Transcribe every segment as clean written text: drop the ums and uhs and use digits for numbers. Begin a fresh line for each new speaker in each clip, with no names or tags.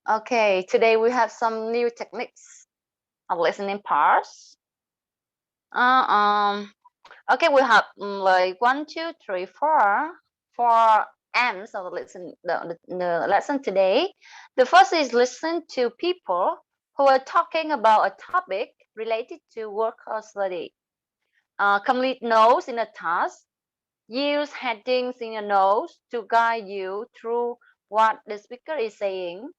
Okay, today we have some new techniques of listening parts. Okay, we have like 1, 2, 3, 4 M's of the lesson today. The first is listen to people who are talking about a topic related to work or study. Complete notes in a task. Use headings in your notes to guide you through what the speaker is saying.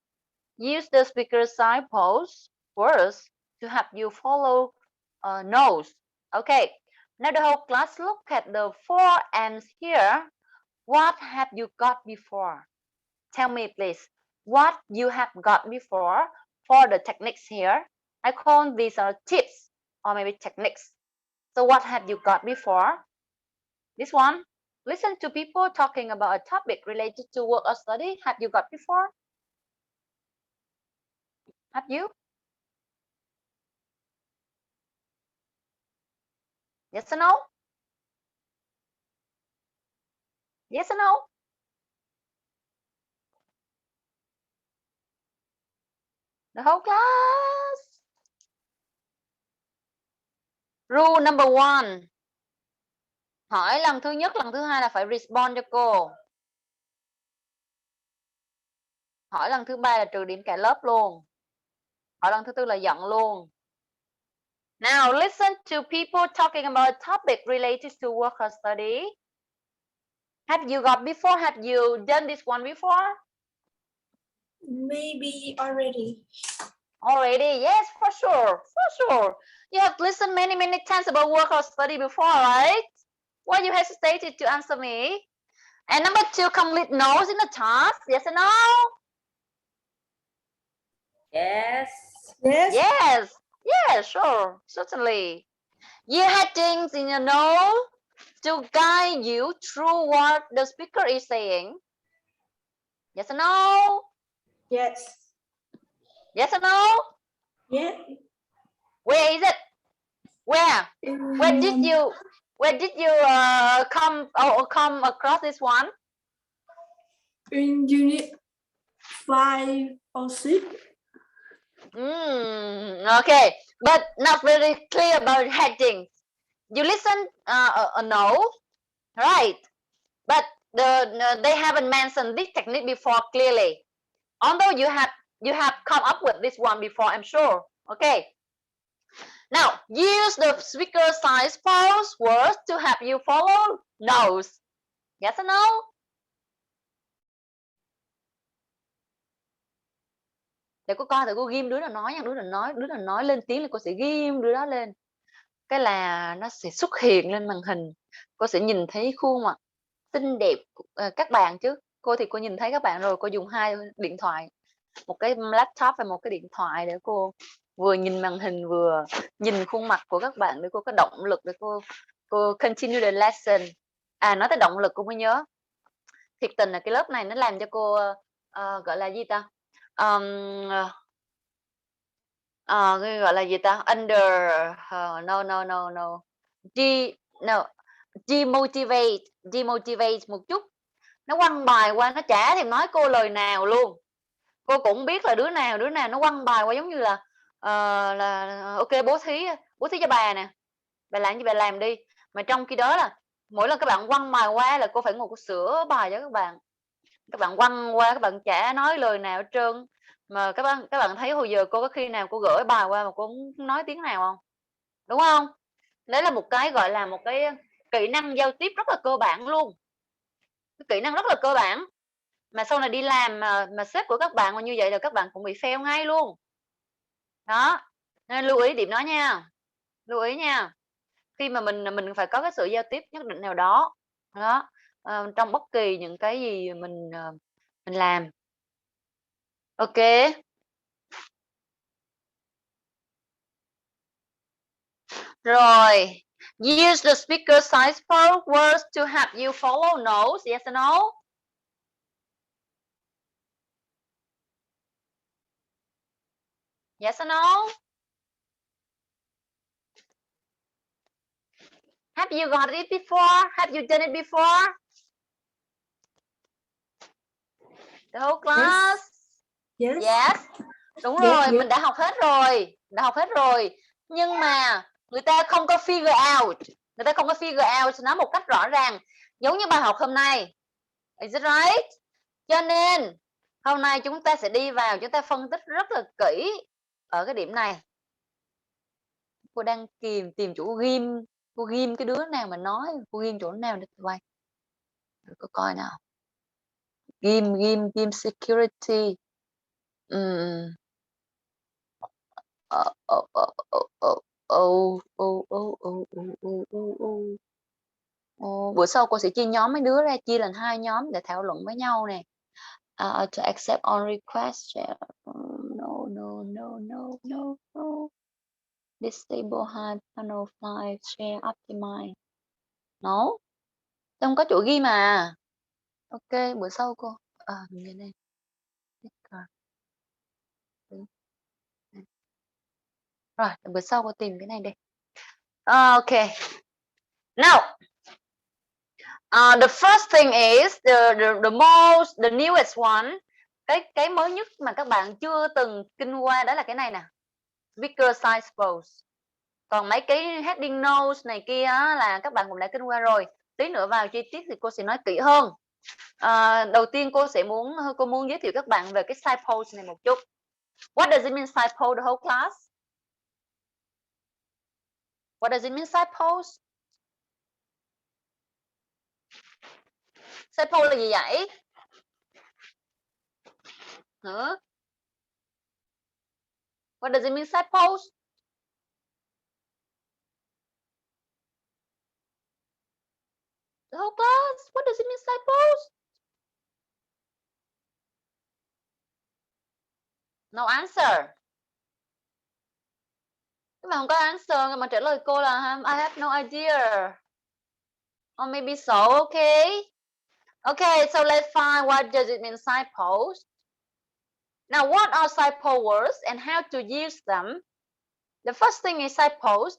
Use the speaker signpost words to help you follow notes. Okay, now the whole class look at the 4 M's here. What have you got before? Tell me please, what you have got before for the techniques here. I call these are tips or maybe techniques. So what have you got before? This one, listen to people talking about a topic related to work or study. Have you got before? Have you? Yes or no? Yes or no? The whole class. Rule number 1. Hỏi lần thứ nhất, lần thứ hai là phải respond cho cô. Hỏi lần thứ ba là trừ điểm cả lớp luôn. Hỏi lần thứ tư là giận luôn. Now listen to people talking about a topic related to work or study. Have you got before? Have you done this one before?
Maybe already.
Already? Yes, for sure. For sure. You have listened many times about work or study before, right? Why you hesitated to answer me? And number 2, complete notes in the task. Yes or no?
Yes.
Yes, sure, certainly. Use headings in your note to guide you through what the speaker is saying. Yes or no?
Yes.
Yes or no?
Yeah.
Where is it? Where? Where did you come across this one?
In unit 5 or 6.
Okay, but not very clear about headings. You listen a note, right? But they haven't mentioned this technique before clearly. Although you have come up with this one before, I'm sure. Okay. Now use the speaker size pause words to help you follow notes. Yes or no? Để cô coi, thì cô ghim đứa nào nói nha, đứa nào nói lên tiếng là cô sẽ ghim đứa đó lên. Cái là nó sẽ xuất hiện lên màn hình. Cô sẽ nhìn thấy khuôn mặt xinh đẹp các bạn chứ. Cô thì cô nhìn thấy các bạn rồi, cô dùng 2 điện thoại, một cái laptop và một cái điện thoại để cô vừa nhìn màn hình vừa nhìn khuôn mặt của các bạn để cô có động lực để cô continue the lesson. Nói tới động lực cô mới nhớ. Thiệt tình là cái lớp này nó làm cho cô gọi là gì ta? Gọi là gì ta? Demotivate một chút. Nó quăng bài qua, nó chả thèm nói cô lời nào luôn. Cô cũng biết là đứa nào nó quăng bài qua, giống như là ok bố thí cho bà nè, bà làm gì bà làm đi. Mà trong khi đó là mỗi lần các bạn quăng bài qua là cô phải ngồi cô sửa bài cho các bạn. Các bạn quăng qua, các bạn chả nói lời nào hết trơn. Mà các bạn thấy hồi giờ cô có khi nào cô gửi bài qua mà cô không nói tiếng nào không? Đúng không? Đấy là một cái gọi là một cái kỹ năng giao tiếp rất là cơ bản luôn. Cái kỹ năng rất là cơ bản. Mà sau này đi làm mà sếp của các bạn mà như vậy là các bạn cũng bị fail ngay luôn. Đó. Nên lưu ý điểm đó nha. Lưu ý nha. Khi mà mình phải có cái sự giao tiếp nhất định nào đó. Đó. Trong bất kỳ những cái gì mình làm. Ok. Rồi. Use the speaker size for words to help you follow notes. Yes or no? Yes or no? Have you got it before? Have you done it before? The whole class?
Yes.
Yes. Đúng
Yes,
rồi,
yes.
mình đã học hết rồi. Đã học hết rồi. Nhưng mà người ta không có figure out. Người ta không có figure out nó một cách rõ ràng. Giống như bài học hôm nay. Is it right? Cho nên hôm nay chúng ta sẽ đi vào, chúng ta phân tích rất là kỹ ở cái điểm này. Cô đang tìm chỗ ghim, cô ghim cái đứa nào mà nói, cô ghim chỗ nào để quay. Để cô coi nào. Ghim security. Ờ, ờ, ờ, ờ, ờ, Bữa sau cô sẽ chia nhóm mấy đứa ra, chia làm 2 nhóm để thảo luận với nhau nè. To accept on request. No, no, no, no, no, no. Disable hide panel file share optimize. No. Không có chỗ ghi mà. Ok, bữa sau cô. Nhìn đây. Rồi, bữa sau cô tìm cái này đi. Ok. Now, the first thing is the newest one. Cái mới nhất mà các bạn chưa từng kinh qua đó là cái này nè. Bigger size pose. Còn mấy cái heading notes này kia á, là các bạn cũng đã kinh qua rồi. Tí nữa vào chi tiết thì cô sẽ nói kỹ hơn. Đầu tiên cô muốn giới thiệu các bạn về cái size pose này một chút. What does it mean size pose, the whole class? What does it mean size pose? Size pose là gì vậy? Hả? What does it mean size pose? The whole class. What does it mean size pose? No answer. Các bạn không có answer mà trả lời cô là I have no idea. Or maybe so, okay? Okay, so let's find what does it mean side post. Now, what are side post words and how to use them? The first thing is side post.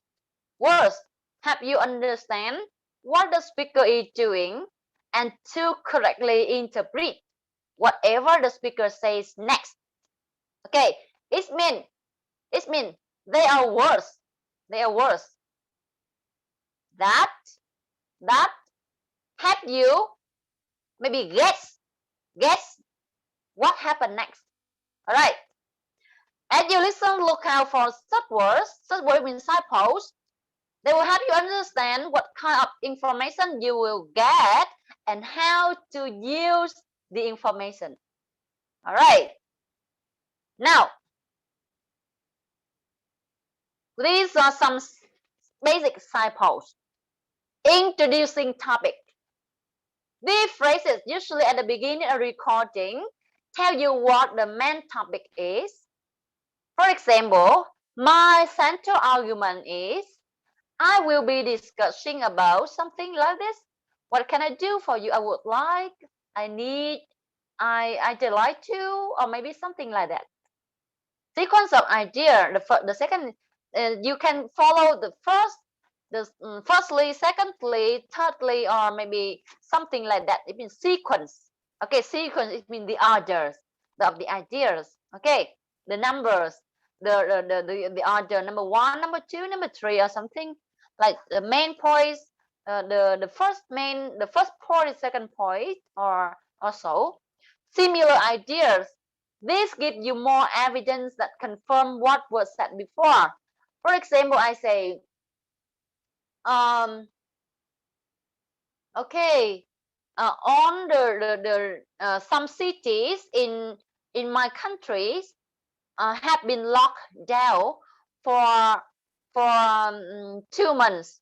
Words help you understand what the speaker is doing and to correctly interpret whatever the speaker says next. Okay, it means they are words. They are words that help you maybe guess what happened next. All right. As you listen, look out for such words. Such words mean signposts. They will help you understand what kind of information you will get and how to use the information. All right. Now, these are some basic signposts. Introducing topic. These phrases usually at the beginning of recording tell you what the main topic is. For example, my central argument is I will be discussing about something like this. What can I do for you? I would like, I need, I'd like to, or maybe something like that. Sequence of idea. The second, you can follow the firstly, secondly, thirdly, or maybe something like that. It means sequence. Okay, sequence. It means the orders of the ideas. Okay, the numbers, the order number 1, number 2, number 3, or something like the main points. The first point, second point, or so. Similar ideas. This gives you more evidence that confirm what was said before. For example, I say, okay, on some cities in my countries have been locked down for 2 months.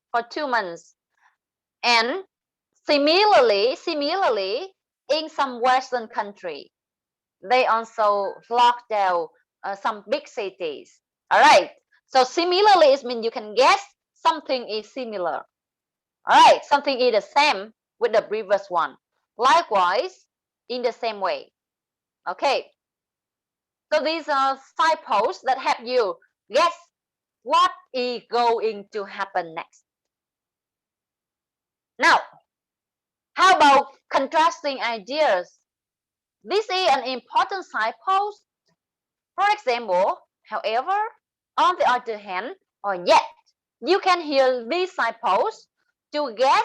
And similarly, in some Western country, they also locked down some big cities. All right. So similarly, it means you can guess something is similar. All right. Something is the same with the previous one. Likewise, in the same way. Okay. So these are signposts that help you guess what is going to happen next. Now, how about contrasting ideas? This is an important signpost. For example, however, on the other hand, or yet, you can hear these signposts to guess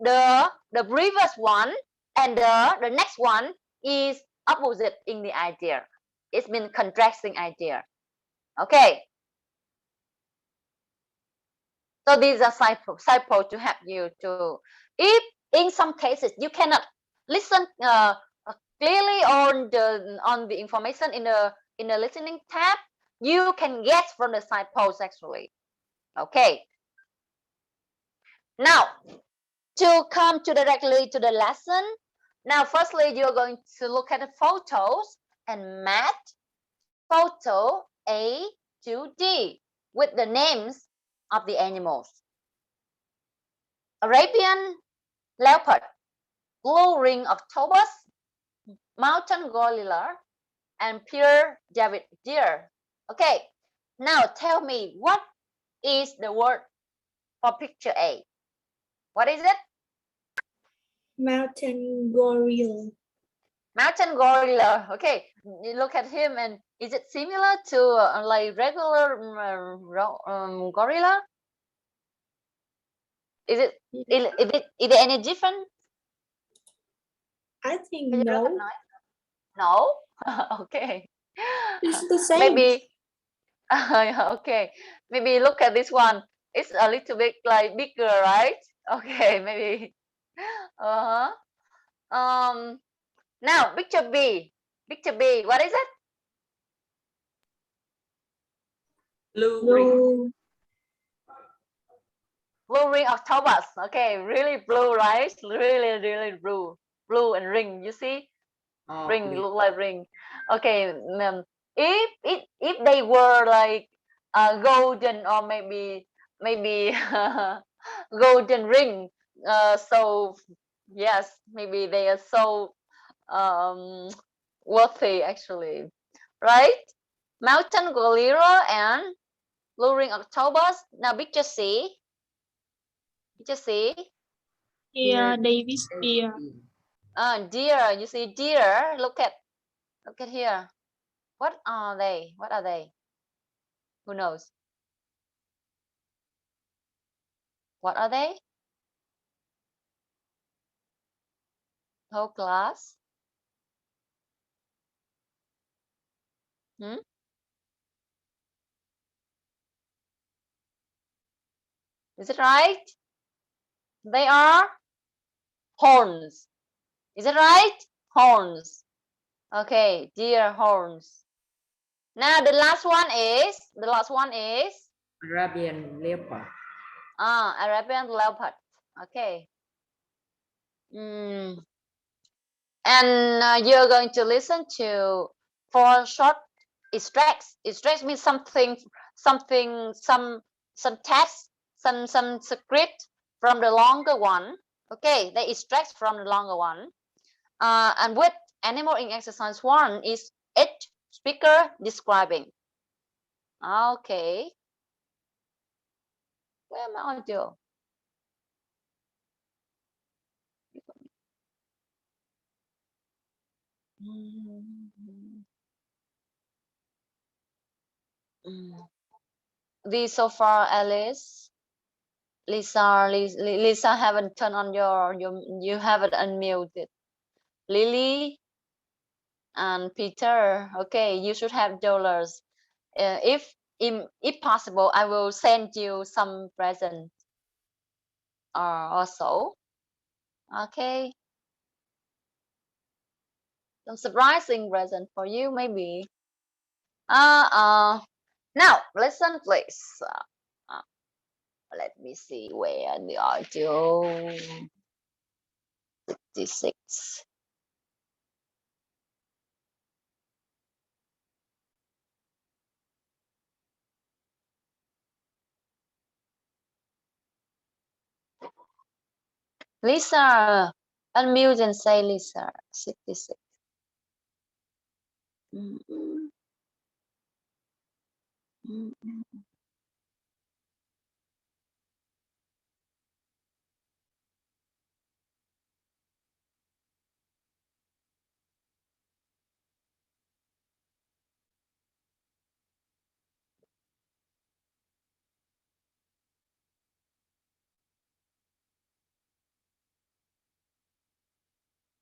the previous one and the next one is opposite in the idea. It's been contrasting idea. Okay. So these are signposts to help you to, if in some cases you cannot listen clearly on the information in the listening tab, you can guess from the signpost actually. Okay. Now to come to directly to the lesson. Now, firstly, you're going to look at the photos and match photo A to D with the names of the animals. Arabian leopard, blue ring octopus, mountain gorilla, and pure David deer. Okay, now tell me what is the word for picture A? What is it?
Mountain gorilla.
Mountain gorilla. Okay, you look at him, and is it similar to like regular gorilla? Is it any different?
I think no.
No. Okay.
It's the same.
Maybe. Okay. Maybe look at this one. It's a little bit like bigger, right? Okay. Maybe. Uh huh. Now picture B. Picture B. What is it?
Blue.
Blue ring octopus. Okay, really blue, right? Really, really blue. Blue and ring. You see, ring look like ring. Okay. If they were like golden or maybe golden ring. So yes, maybe they are so um worthy actually, right? Mountain gorilla and blue ring octopus. Now picture C. Picture C.
Yeah, Davis deer.
Deer. You see deer. Look at here. What are they? What are they? Who knows? What are they? Whole class. Hmm? Is it right? They are horns. Is it right? Horns. Okay, deer horns. Now the last one is
Arabian leopard.
Arabian leopard. Okay. And you're going to listen to 4 short extracts. Extracts means something, some text, some script from the longer one. Okay, they extract from the longer one. And with animal in exercise 1 is each speaker describing. Okay. Where am I audio? These so far, Alice. Lisa haven't turned on you haven't unmuted. Lily and Peter. Okay, you should have dollars. If possible, I will send you some present or so. Okay, some surprising present for you maybe. Now listen please. Let me see where the audio. 56. Lisa, unmute and say Lisa. 66.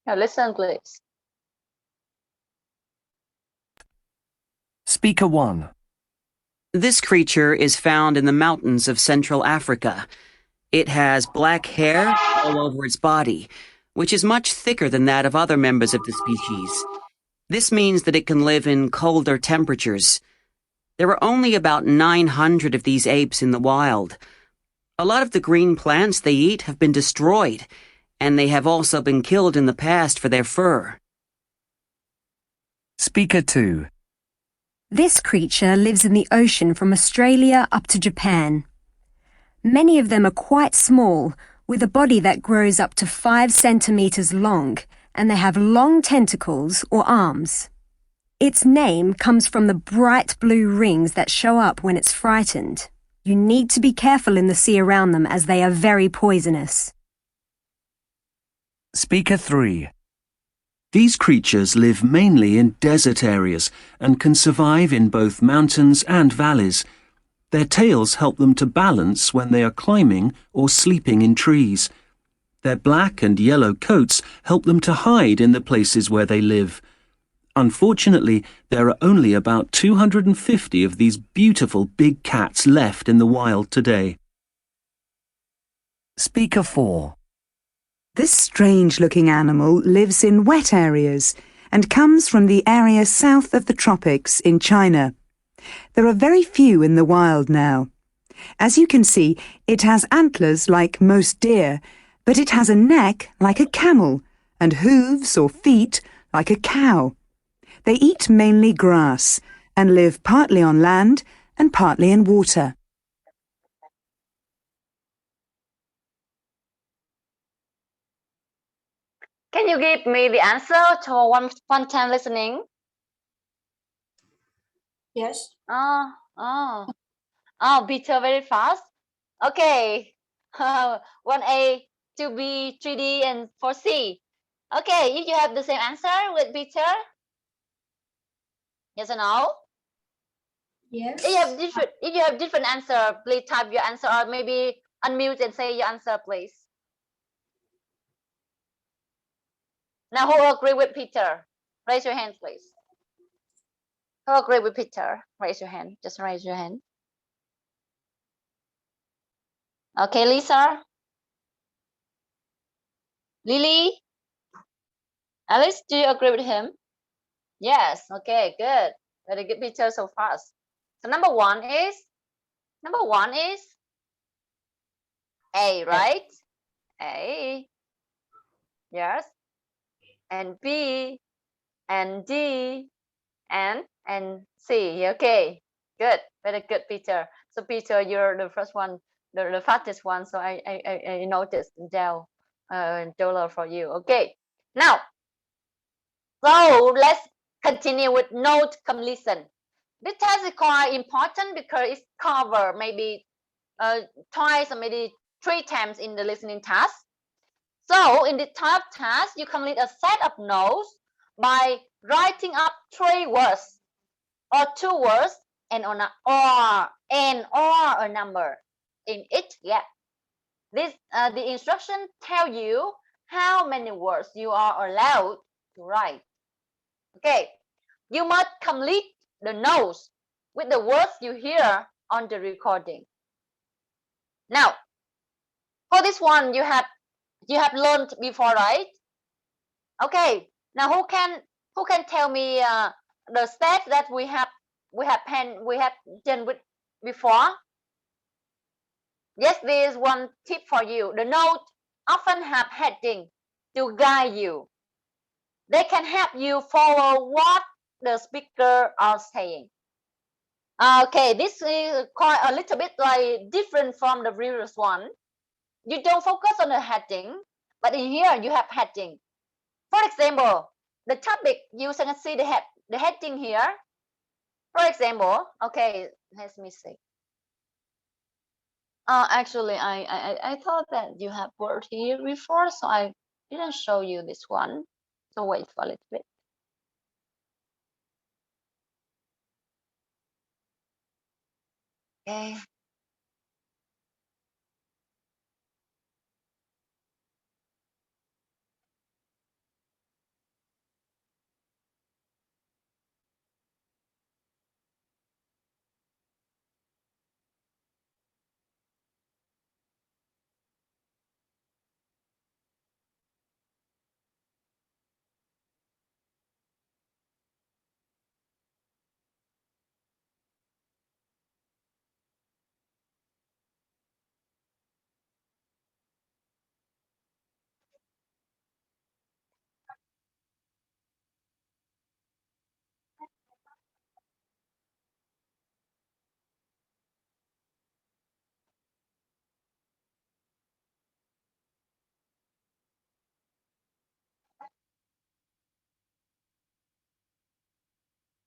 Now listen, please.
Speaker 1.
This creature is found in the mountains of Central Africa. It has black hair all over its body, which is much thicker than that of other members of the species. This means that it can live in colder temperatures. There are only about 900 of these apes in the wild. A lot of the green plants they eat have been destroyed, and they have also been killed in the past for their fur.
Speaker 2.
This creature lives in the ocean from Australia up to Japan. Many of them are quite small, with a body that grows up to 5 centimeters long, and they have long tentacles or arms. Its name comes from the bright blue rings that show up when it's frightened. You need to be careful in the sea around them as they are very poisonous.
Speaker 3.
These creatures live mainly in desert areas and can survive in both mountains and valleys. Their tails help them to balance when they are climbing or sleeping in trees. Their black and yellow coats help them to hide in the places where they live. Unfortunately, there are only about 250 of these beautiful big cats left in the wild today.
Speaker 4.
This strange-looking animal lives in wet areas and comes from the area south of the tropics in China. There are very few in the wild now. As you can see, it has antlers like most deer, but it has a neck like a camel and hooves or feet like a cow. They eat mainly grass and live partly on land and partly in water.
Can you give me the answer to one time listening?
Yes.
Peter, very fast. Okay. 1A, 2B, 3D, and 4C. Okay, if you have the same answer with Peter, yes or no?
Yes.
If you have different answer, please type your answer or maybe unmute and say your answer, please. Now, who agree with Peter? Raise your hand, please. Who agree with Peter? Raise your hand. Just raise your hand. Okay, Lisa. Lily. Alice, do you agree with him? Yes. Okay, good. Very good, Peter, so fast. So number one is A, right? A. Yes. And B and D and C. Okay. Good. Very good, Peter. So Peter, you're the first one, the fastest one. So I noticed down dollar for you. Okay. Now, so let's continue with note come listen. This task is quite important because it's covered maybe twice or maybe 3 times in the listening task. So in the type task, you complete a set of notes by writing up 3 words or 2 words and or a number in it. Yeah. This the instruction tell you how many words you are allowed to write. Okay. You must complete the notes with the words you hear on the recording. Now, for this one you have learned before, right? Okay. Now who can tell me the steps that we have done with before? Yes, there is one tip for you. The note often have heading to guide you. They can help you follow what the speaker are saying. Okay, this is quite a little bit like different from the previous one. You don't focus on the heading, but in here you have heading. For example, the topic, you can see the heading here. For example, okay, let me see. Actually, I thought that you have worked here before, so I didn't show you this one. So wait for a little bit. Okay.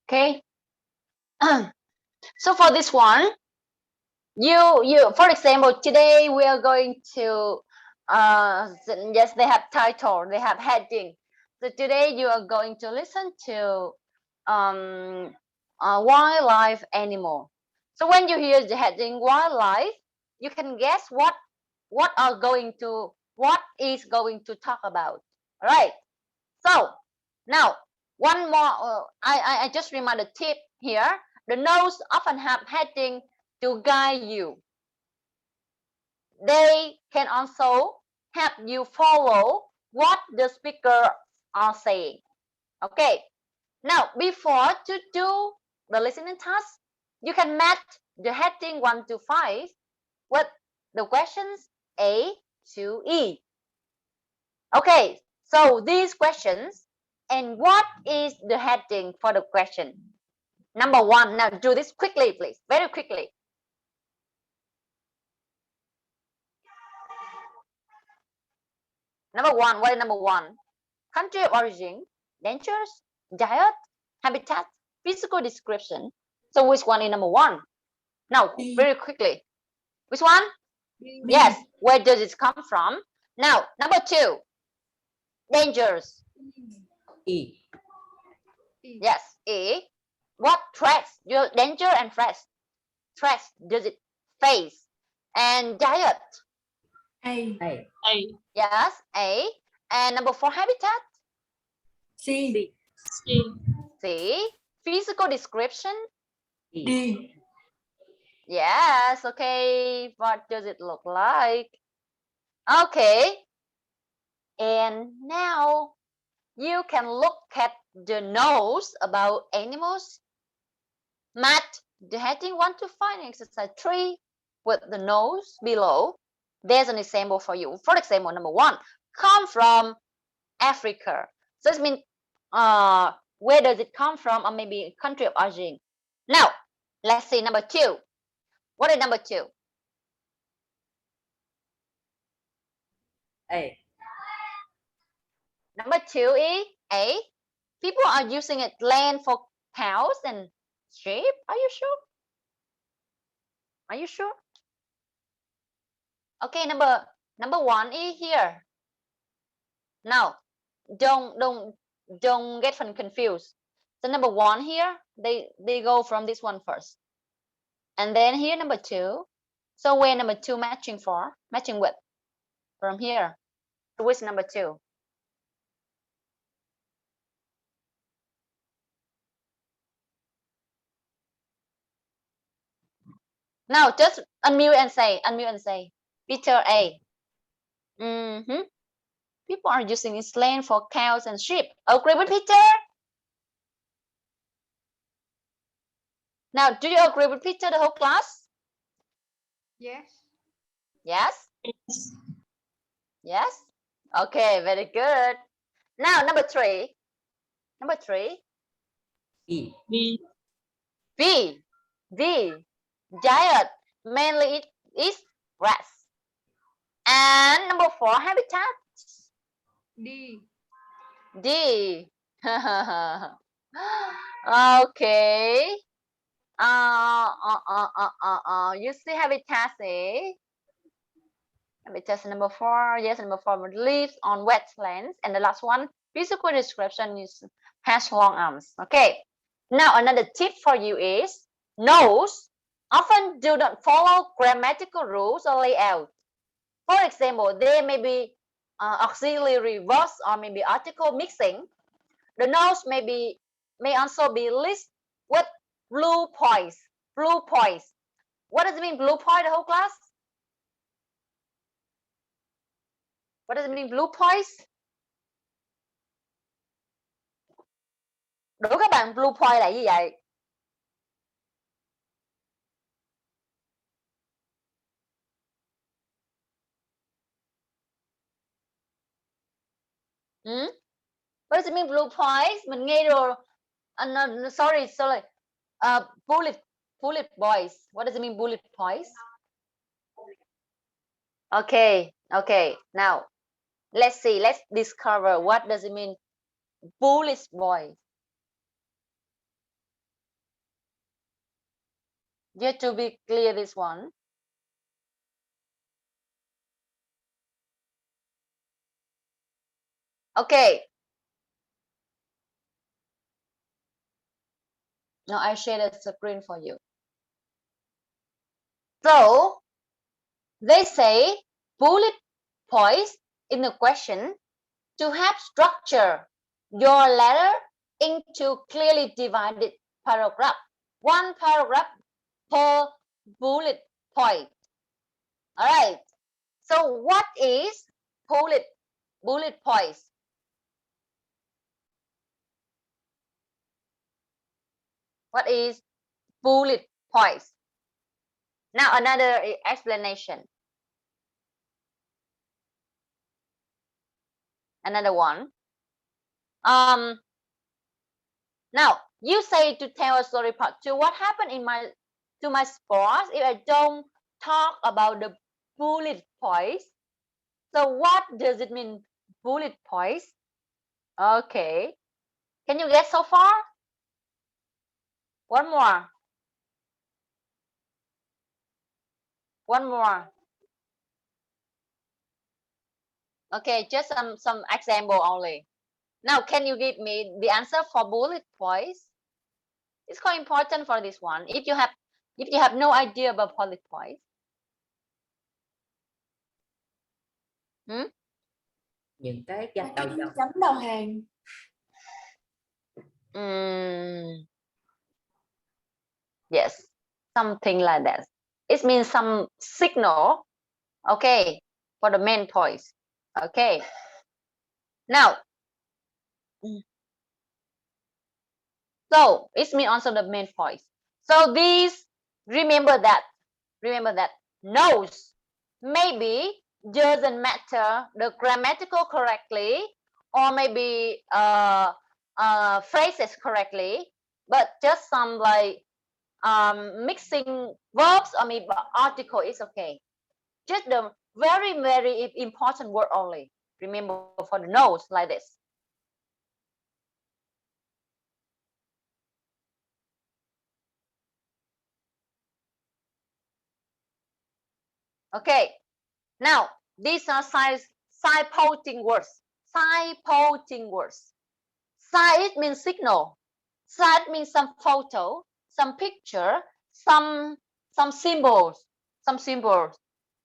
Okay. So for this one, you for example, today we are going to yes, they have title, they have heading. So today you are going to listen to wildlife animal. So when you hear the heading wildlife, you can guess what is going to talk about. All right. So now one more. I just remind a tip here. The notes often have heading to guide you. They can also help you follow what the speaker are saying. Okay. Now, before to do the listening task, you can match the heading 1 to 5 with the questions A to E. Okay, so these questions, and what is the heading for the question? Number 1, now do this quickly, please, very quickly. Number 1, what is number 1? Country of origin, dangers, diet, habitat, physical description. So which one is number 1? Now, very quickly. Which one? Yes, where does it come from? Now, number 2, dangers.
E.
Yes, E. What threats? Your danger and threats. Threats does it face? And diet.
A.
A.
Yes, A. And number 4, habitat.
C.
C. Physical description.
E.
D.
Yes, okay. What does it look like? Okay. And now you can look at the notes about animals. Match the heading 1 to 5 in exercise 3 with the notes below. There's an example for you. For example, number 1, come from Africa. So it means where does it come from, or maybe country of origin. Now, let's see number 2. What is number 2?
A.
Number 2 is A. People are using it land for cows and sheep. Are you sure? Are you sure? Okay, number 1 is here. Now, don't get confused. So number 1 here, they go from this one first, and then here number 2. So where number 2 matching with from here. So which number 2? Now just unmute and say Peter A. People are using this land for cows and sheep. Agree with Peter? Now, do you agree with Peter, the whole class?
Yes.
Yes? Yes? Okay, very good. Now, number 3. Number 3.
E.
B. Diet. Mainly it is grass. And number 4, habitat.
D.
Okay. You see habitat, eh? Habitat number 4. Yes, number 4 lives on wetlands. And the last one, physical description is has long arms. Okay. Now another tip for you is notes often do not follow grammatical rules or layout. For example, there may be auxiliary verbs or maybe article mixing. The notes may also be listed with blue points. Blue points. What does it mean, blue point, the whole class? What does it mean, blue points? Đố các bạn blue point là gì vậy? What does it mean, blue points? Mình nghe rồi. No, sorry. Bullet points. What does it mean, bullet points? Okay. Now, let's see. Let's discover what does it mean, bullet points. You have to be clear this one. Okay. Now I share the screen for you. So they say bullet points in the question to have structure your letter into clearly divided paragraph. One paragraph per bullet point. All right. So what is bullet points? What is bullet points? Now another explanation. Another one. Now you say to tell a story part 2. What happened in my sports if I don't talk about the bullet points? So what does it mean, bullet points? Okay. Can you get so far? One more. One more. Okay, just some example only. Now, can you give me the answer for bullet points? It's quite important for this one. If you have no idea about bullet points.
Những cái gạch đầu dòng.
chấm đầu hàng.
Yes, something like that. It means some signal. Okay, for the main points. Okay. Now, so it means also the main points. So these, remember that knows maybe doesn't matter the grammatical correctly or maybe phrases correctly, but just some like mixing verbs or maybe article is okay. Just the very, very important word only. Remember for the knows like this. Okay. Now, these are signposting words. Signposting words. Sign means signal. Sign means some photo, some picture, some symbols,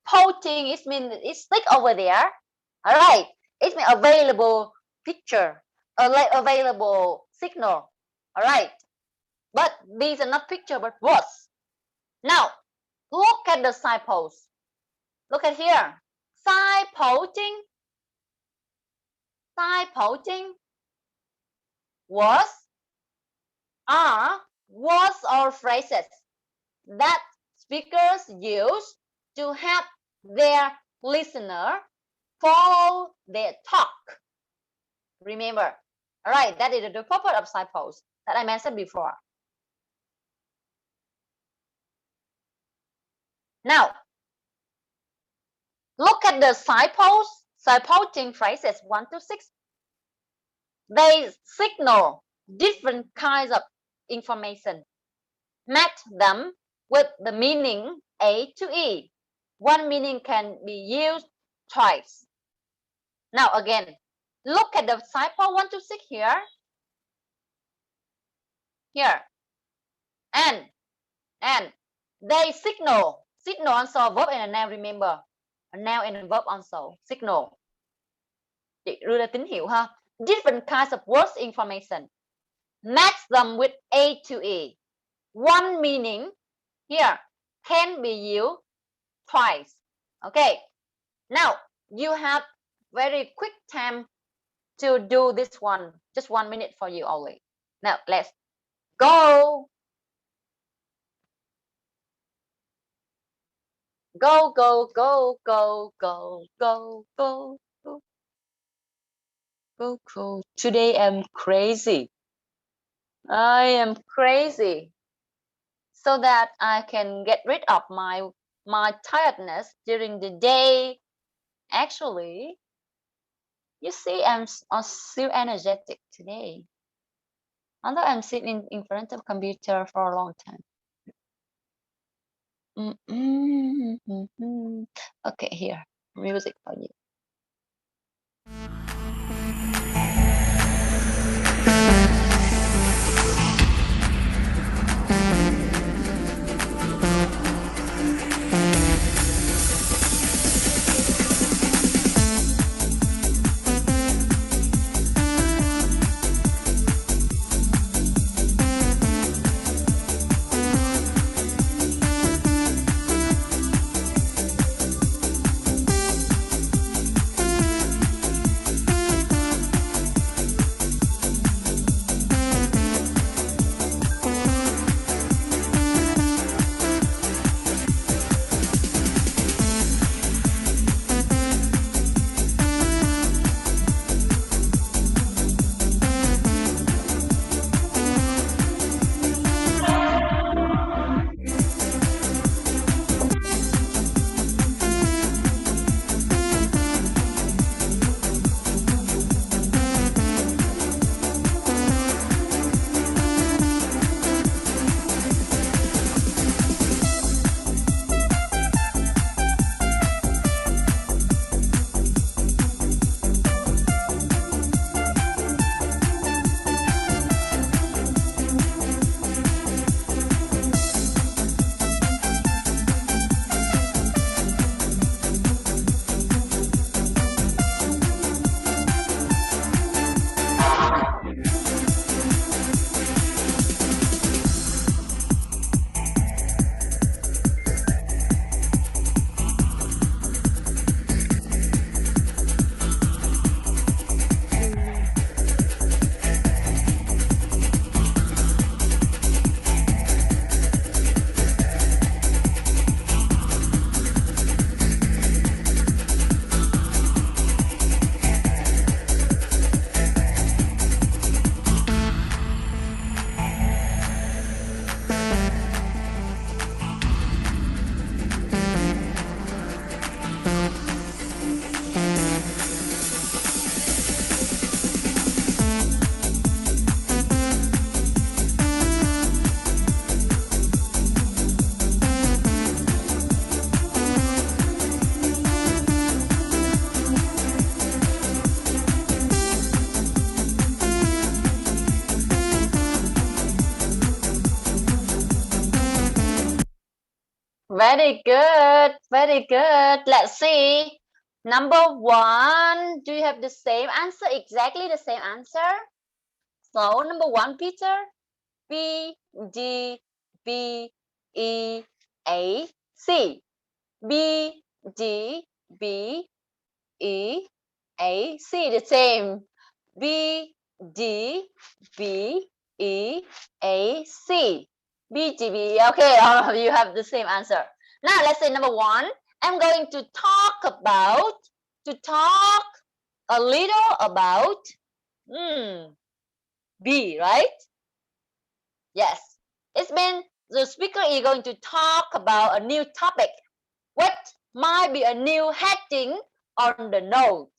Posting it means it's stick over there. All right. It means available picture, available signal. All right. But these are not picture but words. Now, look at the signpost. Look at here. Signposting words are words or phrases that speakers use to help their listener follow their talk. Remember, all right, that is the purpose of signpost that I mentioned before. Now, look at the signposting phrases 1 to 6. They signal different kinds of information. Match them with the meaning A to E. One meaning can be used twice. Now again, look at the signpost 1 to 6 here. Here. And they signal also verb and a noun, remember. A noun and a verb also. Signal. Chị đưa ra tín hiệu ha. Different kinds of words information. Match them with A to E. One meaning here can be used twice. Okay. Now you have very quick time to do this one. Just 1 minute for you only. Now let's go. Go, go, go, go, go, go, go, go. Go, go. Today I'm crazy. I am crazy. So that I can get rid of my tiredness during the day. Actually, you see, I'm still energetic today. Although I'm sitting in front of computer for a long time. Okay, here, music for you. Very good, very good. Let's see. Number 1, do you have the same answer? Exactly the same answer? So, number 1, Peter. B, D, B, E, A, C. B, D, B, E, A, C. The same. B, D, B, E, A, C. B, D, B. Okay, all of you have the same answer. Now, let's say number 1. I'm going to talk a little about B, right? Yes. It's been the speaker is going to talk about a new topic. What might be a new heading on the note?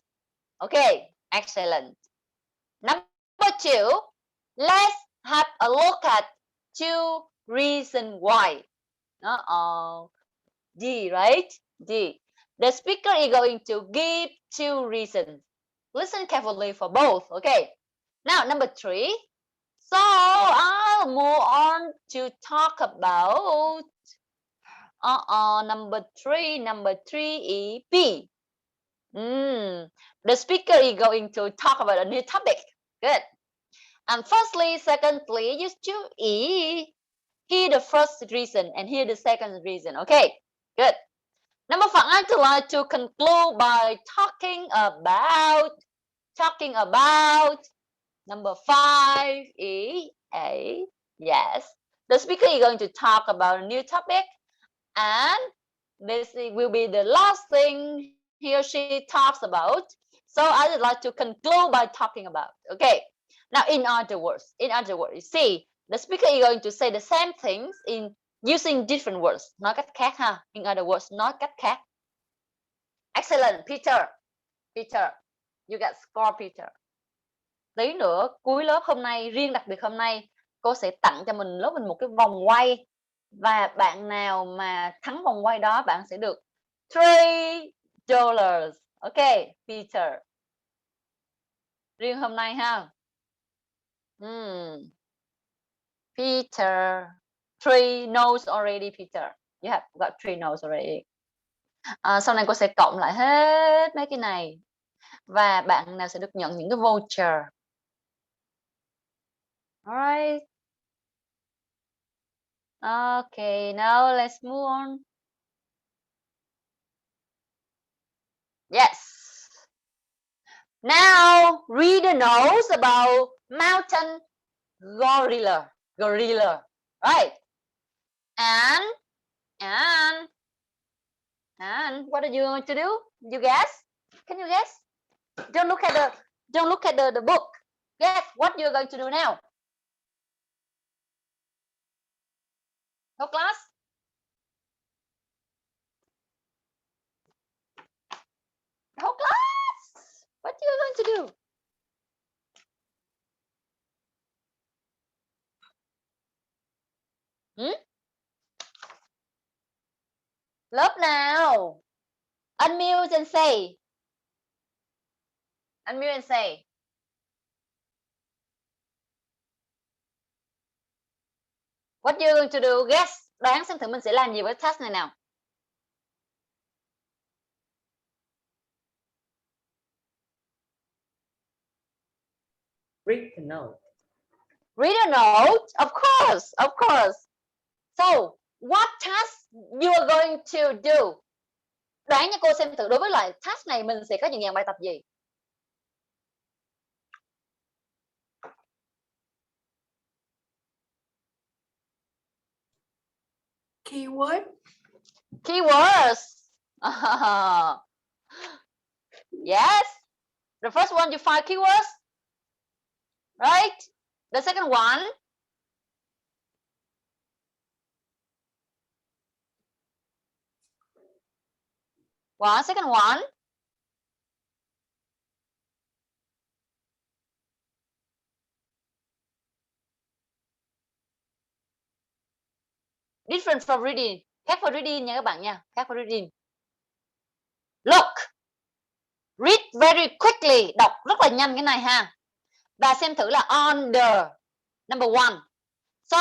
Okay, excellent. Number 2, let's have a look at 2 reasons why. D, right? D. The speaker is going to give 2 reasons. Listen carefully for both, okay? Now, number 3. So, I'll move on to talk about number 3 is B. The speaker is going to talk about a new topic. Good. And firstly, secondly, you choose E. Here the first reason and here the second reason. Okay, good. Number 5, I'd like to conclude by talking about number 5 is A. Yes. The speaker is going to talk about a new topic, and this will be the last thing he or she talks about. So I would like to conclude by talking about. Okay. Now, in other words, you see, the speaker is going to say the same things in using different words. Nói cách khác ha. In other words, nói cách khác. Excellent, Peter. Peter, you got score, Peter. Tí nữa cuối lớp hôm nay, riêng đặc biệt hôm nay, cô sẽ tặng cho lớp mình một cái vòng quay Và bạn nào mà thắng vòng quay đó, bạn sẽ được $3. Ok, Peter. Riêng hôm nay ha. Peter. 3 notes already, Peter. You have got 3 notes already. Sau này cô sẽ cộng lại hết mấy cái này. Và bạn nào sẽ được nhận những cái voucher. Alright. Okay, now let's move on. Yes. Now, reader knows about mountain gorilla. Gorilla. Right. And what are you going to do? You guess? Can you guess? Don't look at the book. Guess what you're going to do now. Whole class? Whole class? What are you going to do? Lớp nào? Unmute and say. Unmute and say. What you going to do? Guess. Đoán xem thử mình sẽ làm gì với task này nào.
Read the note.
Read a note. Of course. Of course. So, what task you are going to do? Đoán cho cô xem thử đối với loại task này mình sẽ có những dạng bài tập gì.
Keyword.
Keywords. Yes. The first one you find keywords. Right? The second one. Second one. Different from reading. Khác với reading nha các bạn nha. Khác với reading. Look. Read very quickly. Đọc rất là nhanh cái này ha. Và xem thử là under. Number one. So,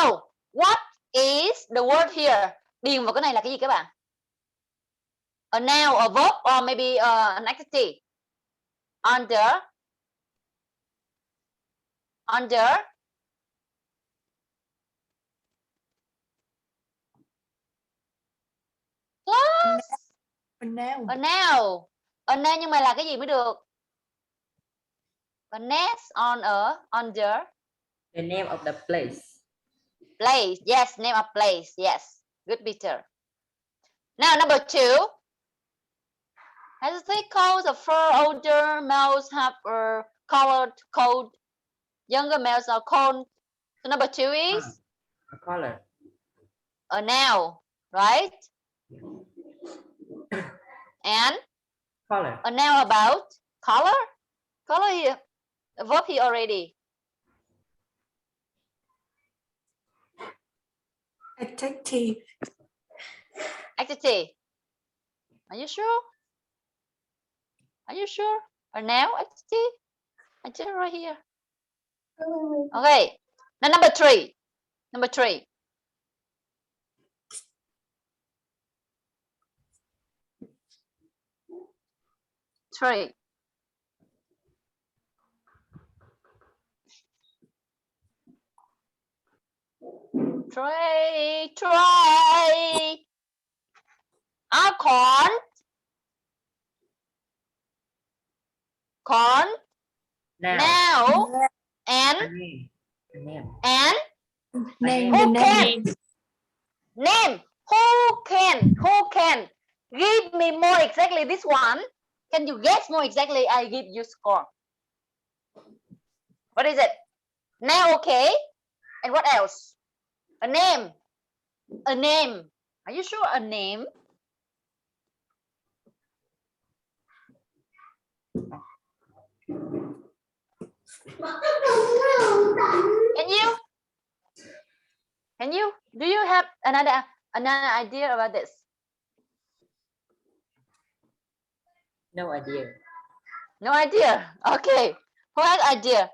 what is the word here? Điền vào cái này là cái gì các bạn? A noun, a verb, or maybe an adjective. Under. Under. Plus.
A noun.
A noun. A noun nhưng mà là cái gì mới được? A next on a under.
The name of the place.
Place. Yes, name of place. Yes. Good, Peter. Now, number two. Has a thick coat of fur. Older males have a colored coat. Younger males are cold. So number two is
A color.
a noun, right? And
Color.
a noun about color. Color here. A verb here already.
Adjective.
Adjective. Are you sure? Are you sure? A noun, adjective? Adjective right here. Okay. Now number three. Number three. Three. Try. Corn. Corn.
Now.
Now. And.
A name. A name.
And.
Name.
Who
The name.
can? Name. Who can? Who can? Give me more exactly this one. Can you guess more exactly? I give you score. What is it? Now, okay. And what else? A name. A name. Are you sure? A name? Can you? Do you have another idea about this?
No idea.
No idea. Okay. Who has idea?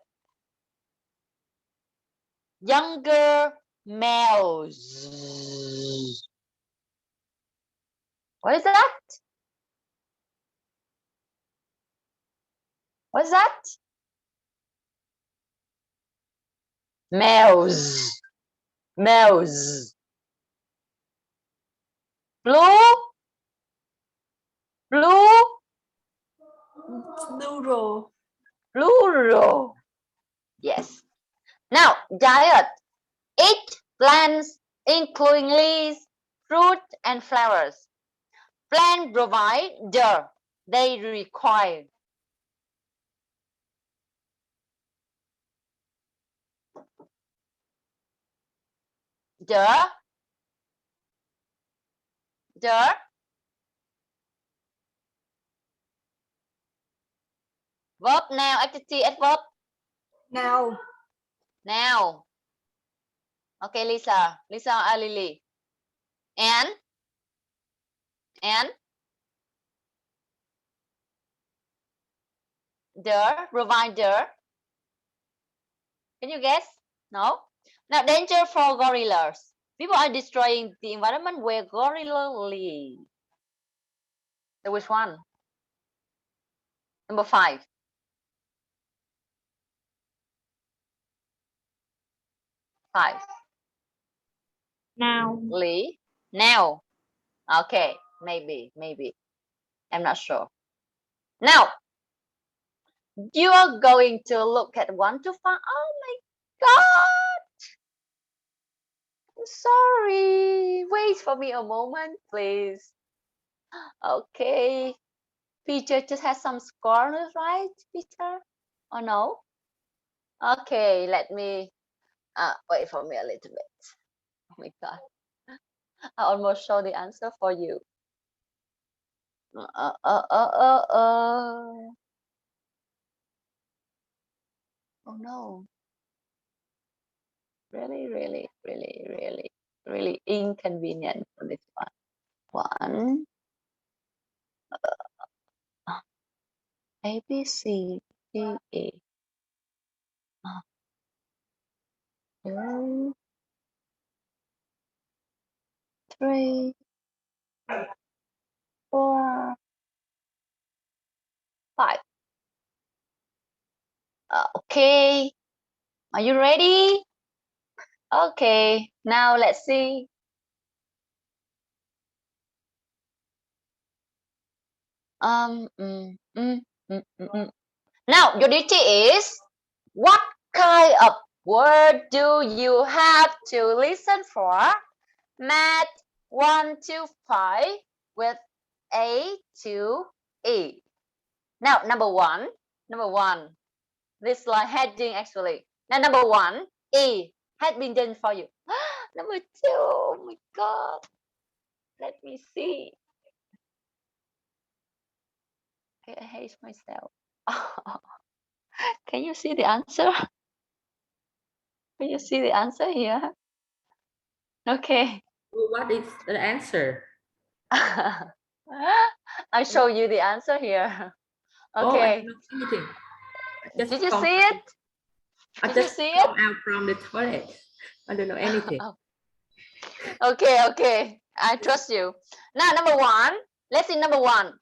Younger males. What is that? What's that? Males. Males. Blue. Blue.
Plural.
Plural. Yes. Now, diet. Eat plants, including leaves, fruit, and flowers. Plants provide the they require. The verb now, activity adverb
Now.
now. Okay, Lisa, Lily. And the provider. Can you guess? No. Now, danger for gorillas. People are destroying the environment where gorillas live. So which one? Number 5.
Now.
Lee. Now. Okay, maybe. I'm not sure. Now, you are going to look at 1 to 5. Oh my God. I'm sorry. Wait for me a moment, please. Okay. Peter just has some scores, right, Peter? Or no? Okay, let me wait for me a little bit. Oh my God. I almost show the answer for you. Oh no. Really inconvenient for this one. A, B, C, D, E. 2, 3, 4, 5. Okay. Are you ready? Okay. Now let's see. Now your duty is, what kind of word do you have to listen for? Math 1 to 5 with A to E. Now number one. This slide heading actually. Now number 1, E has been done for you. Number 2, oh my God. Let me see. Okay, I hate myself. Can you see the answer? Can you see the answer here? Okay.
Well, what is the answer?
I show you the answer here.
Oh, I
Okay.
don't see anything.
Did you see it?
I
Did you
just
see
come
it?
out from the toilet. I don't know anything.
Okay. I trust you. Now, number 1. Let's see number 1.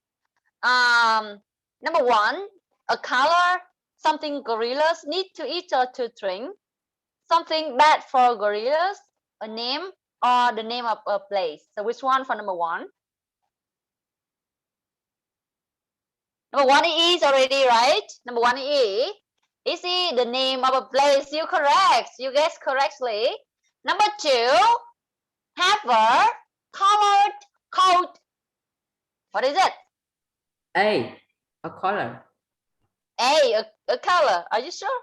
Number 1, a color, something gorillas need to eat or to drink, something bad for gorillas, a name, or the name of a place. So which one for number 1? Number 1 is already, right? Number 1 is it the name of a place? You correct. You guessed correctly. Number 2, have a colored coat. What is it?
A color.
A color. Are you sure?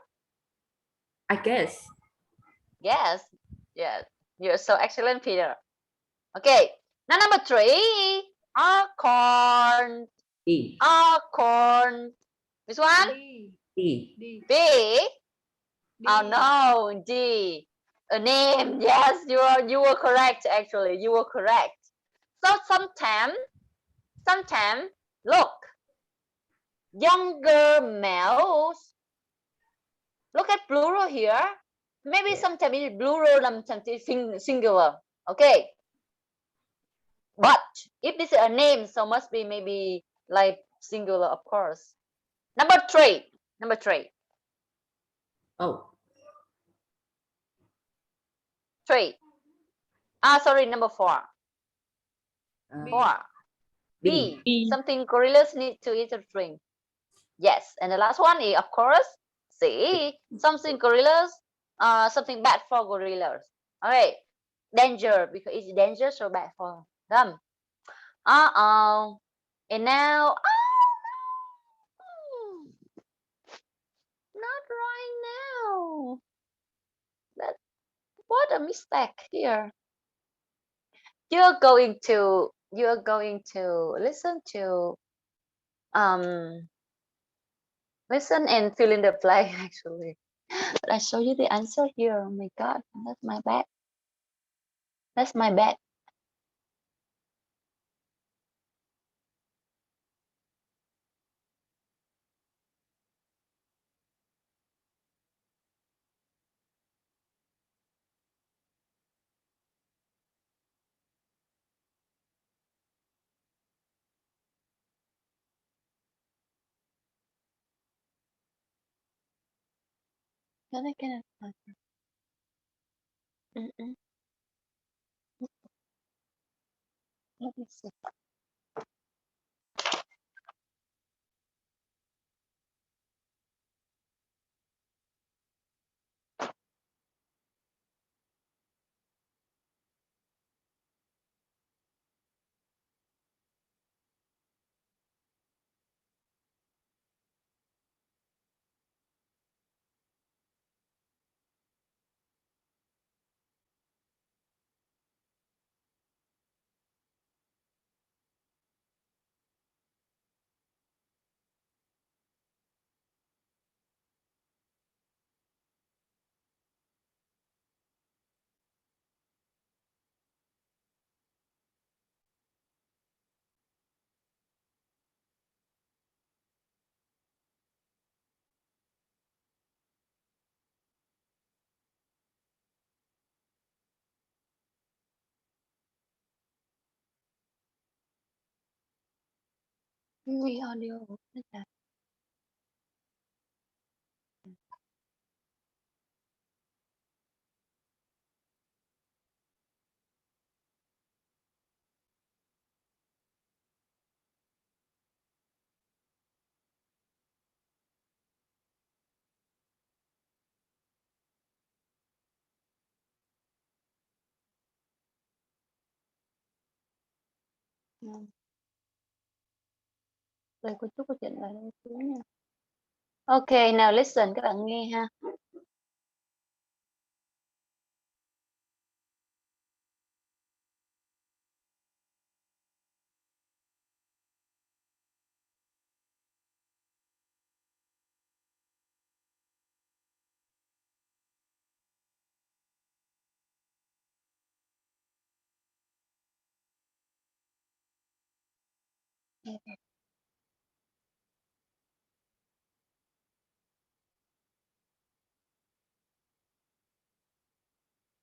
I guess.
Yes. You're so excellent, Peter. Okay. Now number 3, acorn.
E.
Acorn. Which one?
D.
E.
D.
B.
D.
Oh no, D. A name. Yes, you were correct. Actually, you were correct. So sometimes, look, younger males. Look at plural here. Maybe sometimes it's plural, sometimes it's singular. Okay. But if this is a name, so must be maybe like singular, of course. Number three.
Oh,
Three. Sorry, number four. Four. B.
B.
Something gorillas need to eat or drink. Yes. And the last one is, of course, C. Something gorillas, something bad for gorillas. Okay. Danger, because it's dangerous or bad for them. Uh-oh. And now, oh, no. Not right now. That, what a mistake here. You're going to listen to listen and fill in the blank actually. But I show you the answer here. Oh my god, that's my bad. That's my bad. Can I get it? Mm-mm. Let me see. We audio. Rồi cô chúc cô chuyện lại đây xíu nha. Okay, now listen, các bạn nghe ha.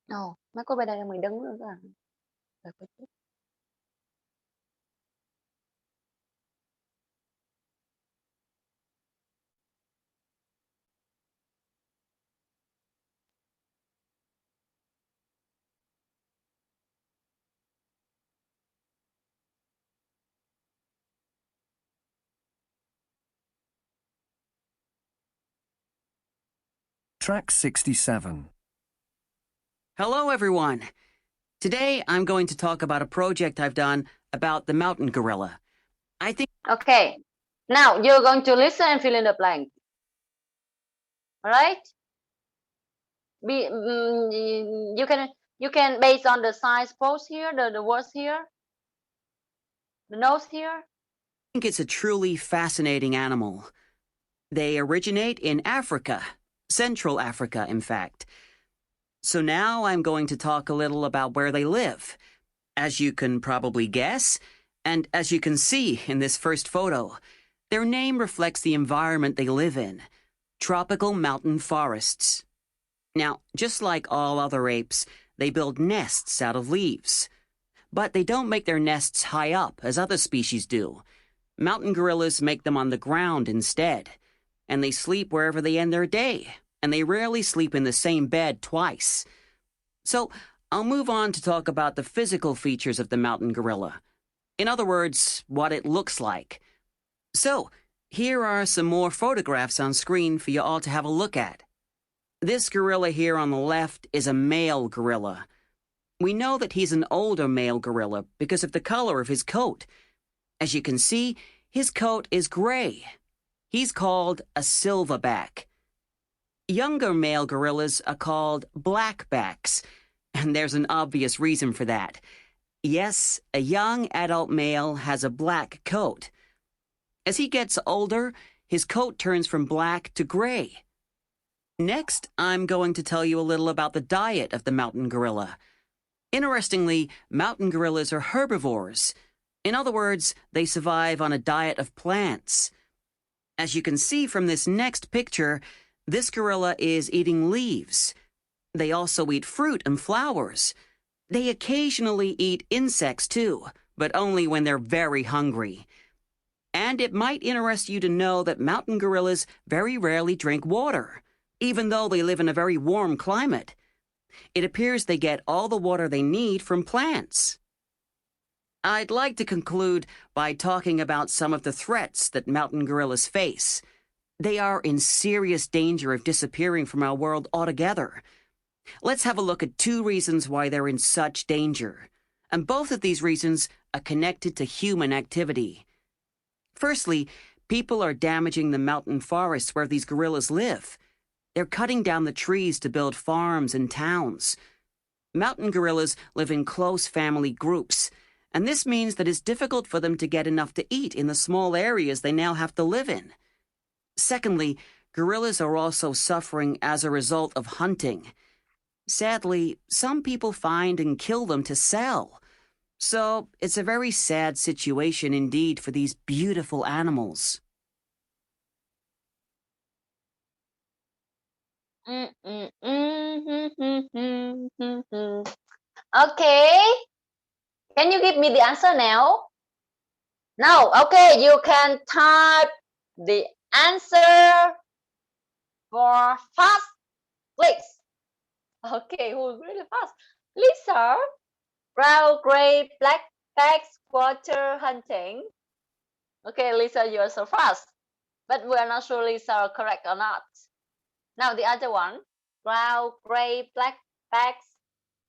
Ồ, mấy cô bên đây là mình đứng nữa các bạn. Rồi cô chúc.
Track 67.
Hello, everyone. Today, I'm going to talk about a project I've done about the mountain gorilla. I think
Okay. Now you're going to listen and fill in the blank. All right? You can based on the size post here, the words here, the notes here.
it's a truly fascinating animal. They originate in Africa, Central Africa, in fact. So now I'm going to talk a little about where they live. As you can probably guess, and as you can see in this first photo, their name reflects the environment they live in, tropical mountain forests. Now, just like all other apes, they build nests out of leaves. But they don't make their nests high up as other species do. Mountain gorillas make them on the ground instead, and they sleep wherever they end their day, and they rarely sleep in the same bed twice. So, I'll move on to talk about the physical features of the mountain gorilla. In other words, what it looks like. So, here are some more photographs on screen for you all to have a look at. This gorilla here on the left is a male gorilla. We know that he's an older male gorilla because of the color of his coat. As you can see, his coat is gray. He's called a silverback. Younger male gorillas are called blackbacks, and there's an obvious reason for that. Yes, a young adult male has a black coat. As he gets older, his coat turns from black to gray. Next, I'm going to tell you a little about the diet of the mountain gorilla. Interestingly, mountain gorillas are herbivores. In other words, they survive on a diet of plants. As you can see from this next picture, this gorilla is eating leaves. They also eat fruit and flowers. They occasionally eat insects too, but only when they're very hungry. And it might interest you to know that mountain gorillas very rarely drink water, even though they live in a very warm climate. It appears they get all the water they need from plants. I'd like to conclude by talking about some of the threats that mountain gorillas face. They are in serious danger of disappearing from our world altogether. Let's have a look at 2 reasons why they're in such danger. And both of these reasons are connected to human activity. Firstly, people are damaging the mountain forests where these gorillas live. They're cutting down the trees to build farms and towns. Mountain gorillas live in close family groups, and this means that it's difficult for them to get enough to eat in the small areas they now have to live in. Secondly, gorillas are also suffering as a result of hunting. Sadly, some people find and kill them to sell. So, it's a very sad situation indeed for these beautiful animals.
Okay. Can you give me the answer now? No. Okay, you can type the answer for fast, please. Okay, who's really fast? Lisa. Brown, gray, black bags, water hunting. Okay, Lisa, you are so fast. But we are not sure Lisa are correct or not. Now the other one. Brown, gray, black bags,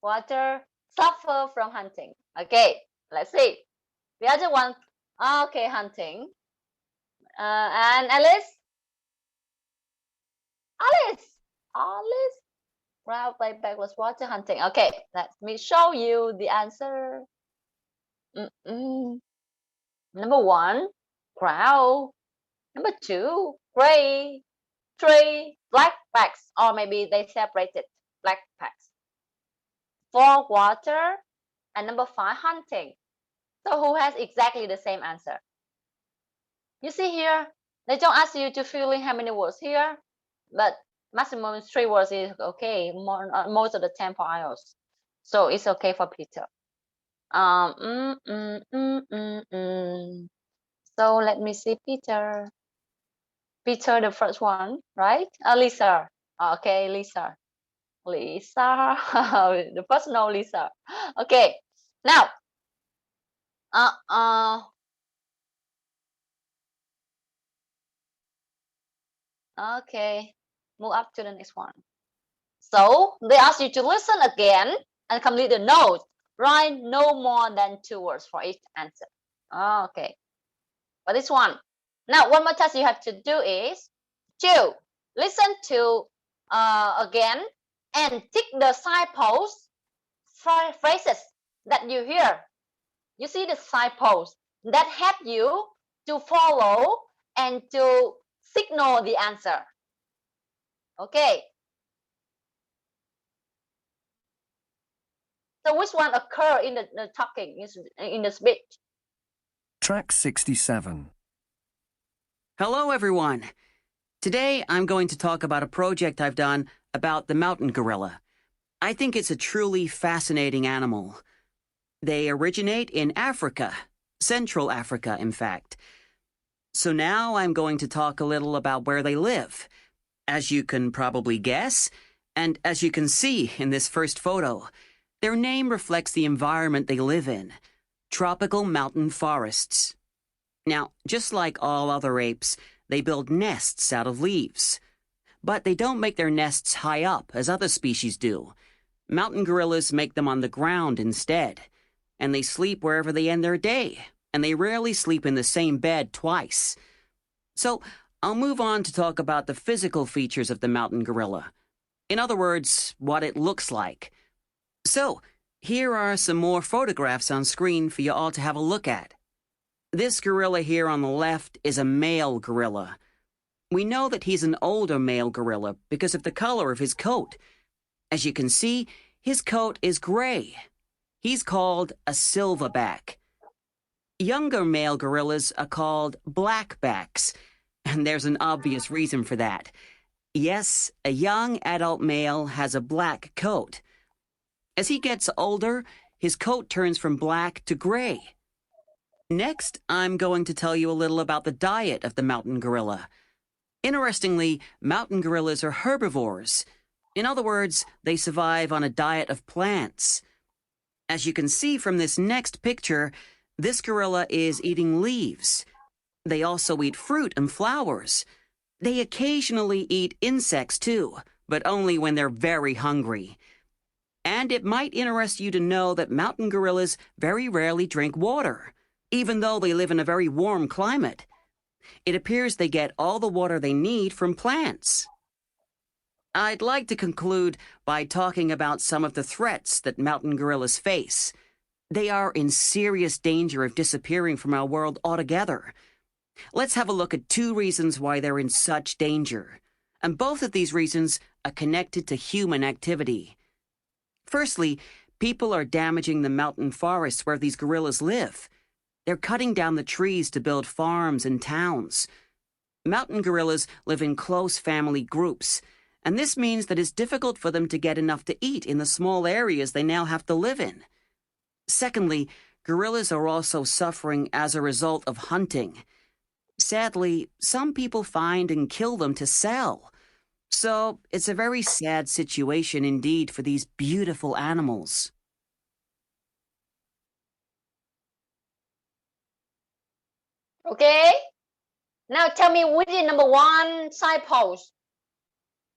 water, suffer from hunting. Okay, let's see. The other one. Okay, hunting. And Alice. Alice. Brown, black bag was water hunting. Okay, let me show you the answer. Number 1, brown. Number 2, gray. 3, black bags, or maybe they separated black bags. 4, water. And number 5, hunting. So who has exactly the same answer? You see here, they don't ask you to fill in how many words here, but maximum 3 words is okay, most of the time for IELTS. So it's okay for Peter. So let me see Peter. Peter, the first one, right? Lisa. Okay, Lisa. Lisa. The first no, Lisa. Okay. Now. Okay. Move up to the next one. So they ask you to listen again and complete the note. Write no more than 2 words for each answer. Okay. For this one. Now, one more task you have to do is to listen to again and tick the signpost phrases that you hear. You see the signpost that help you to follow and to signal the answer. Okay. So which one occur in the talking, in the speech?
Track 67.
Hello, everyone. Today, I'm going to talk about a project I've done about the mountain gorilla. I think it's a truly fascinating animal. They originate in Africa, Central Africa, in fact. So now I'm going to talk a little about where they live. As you can probably guess, and as you can see in this first photo, their name reflects the environment they live in, tropical mountain forests. Now, just like all other apes, they build nests out of leaves. But they don't make their nests high up as other species do. Mountain gorillas make them on the ground instead. And they sleep wherever they end their day, and they rarely sleep in the same bed twice. So, I'll move on to talk about the physical features of the mountain gorilla. In other words, what it looks like. So, here are some more photographs on screen for you all to have a look at. This gorilla here on the left is a male gorilla. We know that he's an older male gorilla because of the color of his coat. As you can see, his coat is gray. He's called a silverback. Younger male gorillas are called blackbacks, and there's an obvious reason for that. Yes, a young adult male has a black coat. As he gets older, his coat turns from black to gray. Next, I'm going to tell you a little about the diet of the mountain gorilla. Interestingly, mountain gorillas are herbivores. In other words, they survive on a diet of plants. As you can see from this next picture, this gorilla is eating leaves. They also eat fruit and flowers. They occasionally eat insects too, but only when they're very hungry. And it might interest you to know that mountain gorillas very rarely drink water, even though they live in a very warm climate. It appears they get all the water they need from plants. I'd like to conclude by talking about some of the threats that mountain gorillas face. They are in serious danger of disappearing from our world altogether. Let's have a look at 2 reasons why they're in such danger. And both of these reasons are connected to human activity. Firstly, people are damaging the mountain forests where these gorillas live. They're cutting down the trees to build farms and towns. Mountain gorillas live in close family groups, and this means that it's difficult for them to get enough to eat in the small areas they now have to live in. Secondly, gorillas are also suffering as a result of hunting. Sadly, some people find and kill them to sell. So, it's a very sad situation indeed for these beautiful animals.
Okay. Now tell me which is number 1 signpost.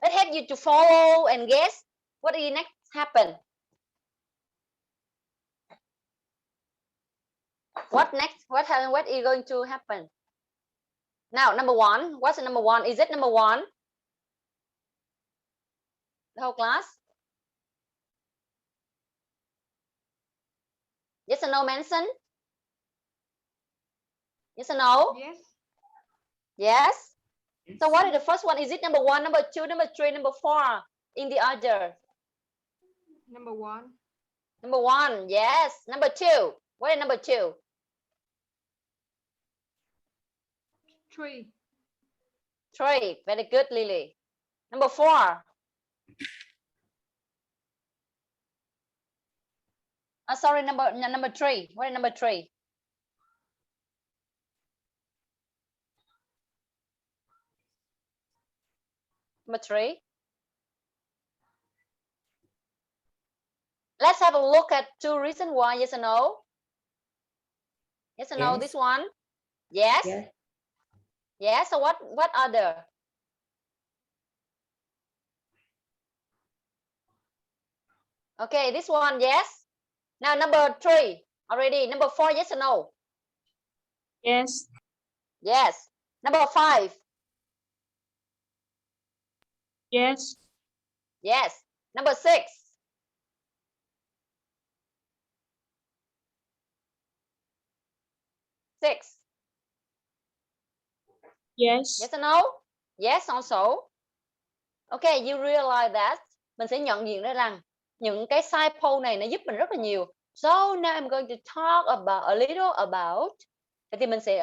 Let's help you to follow and guess what is next happen. What next? What is going to happen? Now, number 1. What's the number 1? Is it number 1? The whole class? Yes or no, Manson? Yes or no?
Yes.
Yes. So what is the first one? Is it number 1, number 2, number 3, number 4 in the order?
Number 1.
Number 1, yes. Number 2. What is number 2?
3.
3. Very good, Lily. Number 4. Sorry, number 3. What is number 3? Number 3. Let's have a look at 2 reasons why. Yes or no? Yes or no?
Yes.
This one? Yes.
Yes.
Yes. So what other? Okay, this one, yes. Now number 3 already. Number 4, yes or no?
Yes.
Yes. Number 5.
Yes.
Yes. Number 6. Six.
Yes.
Yes or no? Yes also. Okay, you realize that. Mình sẽ nhận diện ra rằng những cái signpost này nó giúp mình rất là nhiều. So now I'm going to talk about a little about. Vậy thì mình sẽ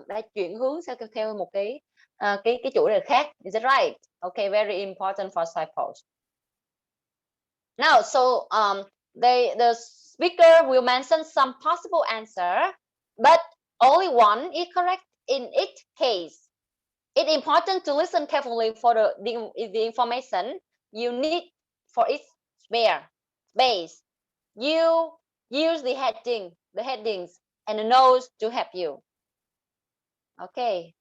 đã chuyển hướng theo một cái chủ đề khác. Is that right? Okay, very important for signpost. Now, so the speaker will mention some possible answer, but only one is correct in each case. It's important to listen carefully for the information you need for each space. You use the headings, and the notes to help you. Okay.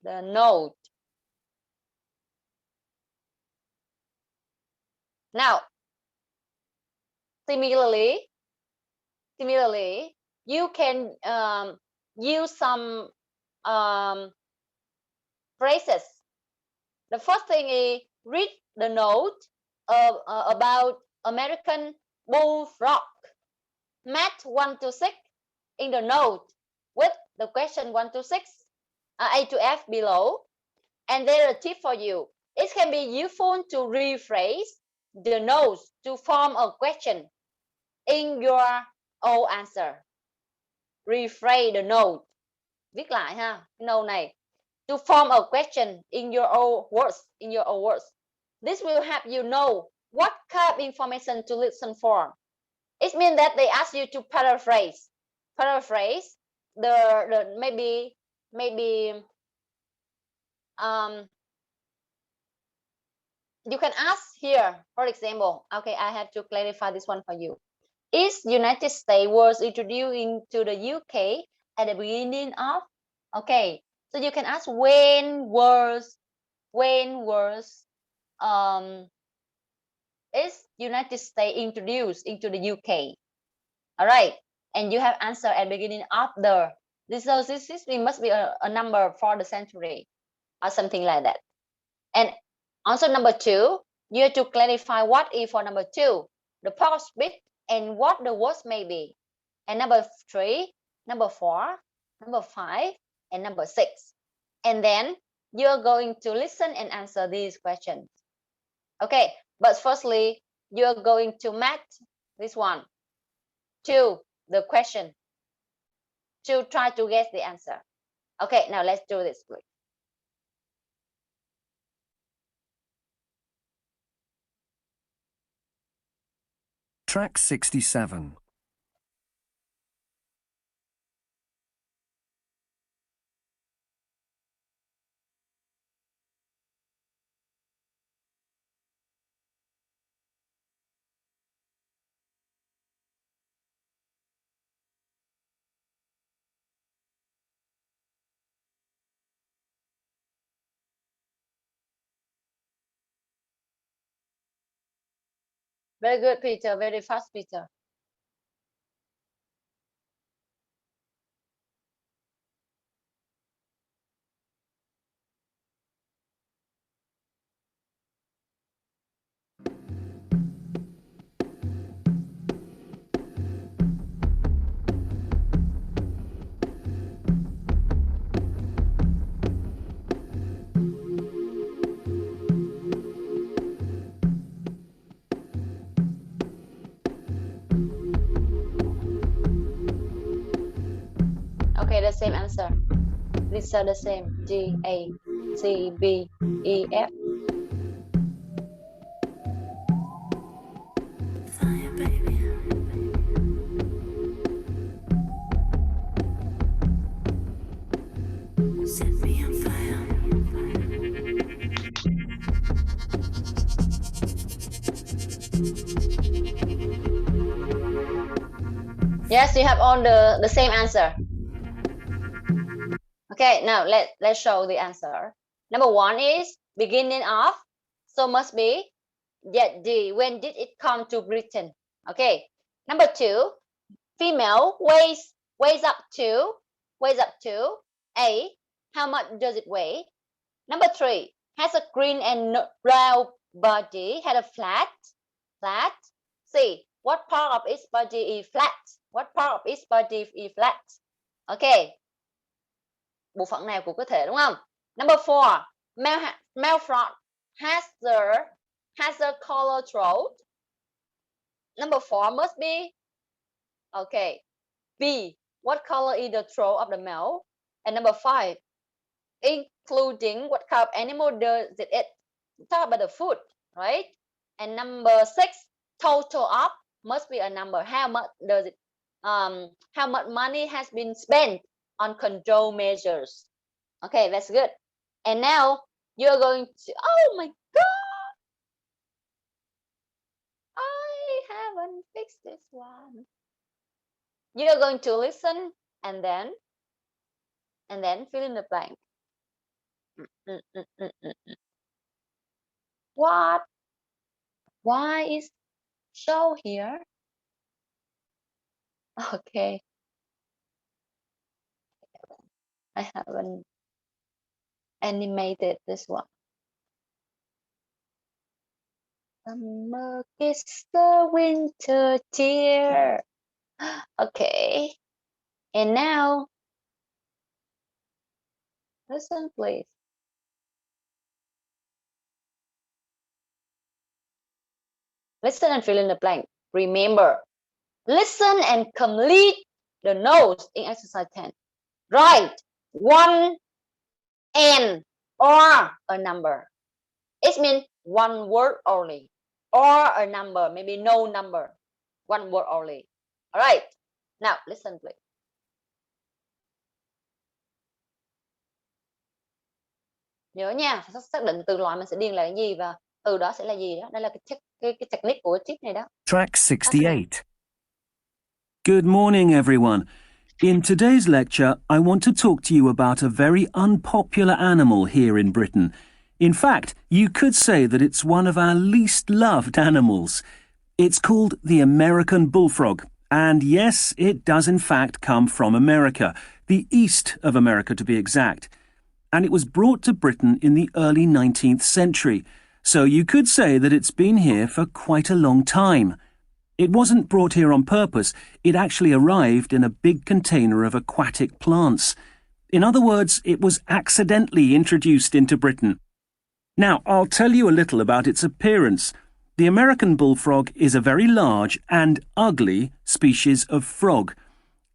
The note. Now, similarly, you can use some phrases. The first thing is read the note about American bullfrog. Match 1 to 6 in the note with the question 1 to 6, A to F below. And there are a tip for you. It can be useful to rephrase the notes to form a question in your own answer. Rephrase the note. Viết lại ha, cái note này. To form a question in your own words. This will help you know what kind of information to listen for. It means that they ask you to paraphrase the maybe you can ask here, for example. Okay, I have to clarify this one for you. Is United States was introduced into the UK at the beginning of? Okay, so you can ask when was is United States introduced into the UK? All right, and you have answer at beginning of the. This must be a number for the century or something like that. And answer number 2, you have to clarify what is for number 2, the purpose bit and what the words may be. And number 3, number 4, number 5, and number 6. And then you're going to listen and answer these questions. Okay, but firstly, you're going to match this one to the question to try to guess the answer. Okay, now let's do this, please.
Track 67.
Very good, Peter. Very fast, Peter. Okay, the same answer. These are the same. G, A, C, B, E, F. Yes, you have all the same answer. Okay, now let's show the answer. Number 1 is beginning of, so must be D. When did it come to Britain? Okay. Number 2, female weighs up to A. How much does it weigh? Number 3, has a green and brown body, had a flat. C. What part of its body is flat? What part of its body is flat? Okay. Bộ phận nào của cơ thể, đúng không? Number 4, male frog has has a color throat? Number 4 must be, okay, B. What color is the throat of the male? And number 5, including what kind of animal does it eat? Talk about the food, right? And number 6, total up must be a number. How much does it? How much money has been spent on control measures? Okay, that's good. And now you're going to. Oh my God! I haven't fixed this one. You're going to listen and then fill in the blank. What? Why is show here? Okay, I haven't animated this one. Summer kiss the winter tear. Okay, and now listen, please. Listen and fill in the blank. Remember, listen and complete the notes in exercise 10. Write one and or a number. It means one word only, or a number, maybe no number, one word only. All right, now listen please. Nhớ nha, phải xác định từ loại mình sẽ điền là cái gì và từ đó sẽ là gì đó. Đây là cái technique của tip này đó.
Track 68.
Good morning, everyone. In today's lecture, I want to talk to you about a very unpopular animal here in Britain. In fact, you could say that it's one of our least loved animals. It's called the American bullfrog. And yes, it does in fact come from America, the east of America to be exact. And it was brought to Britain in the early 19th century. So you could say that it's been here for quite a long time. It wasn't brought here on purpose. It actually arrived in a big container of aquatic plants. In other words, it was accidentally introduced into Britain. Now, I'll tell you a little about its appearance. The American bullfrog is a very large and ugly species of frog.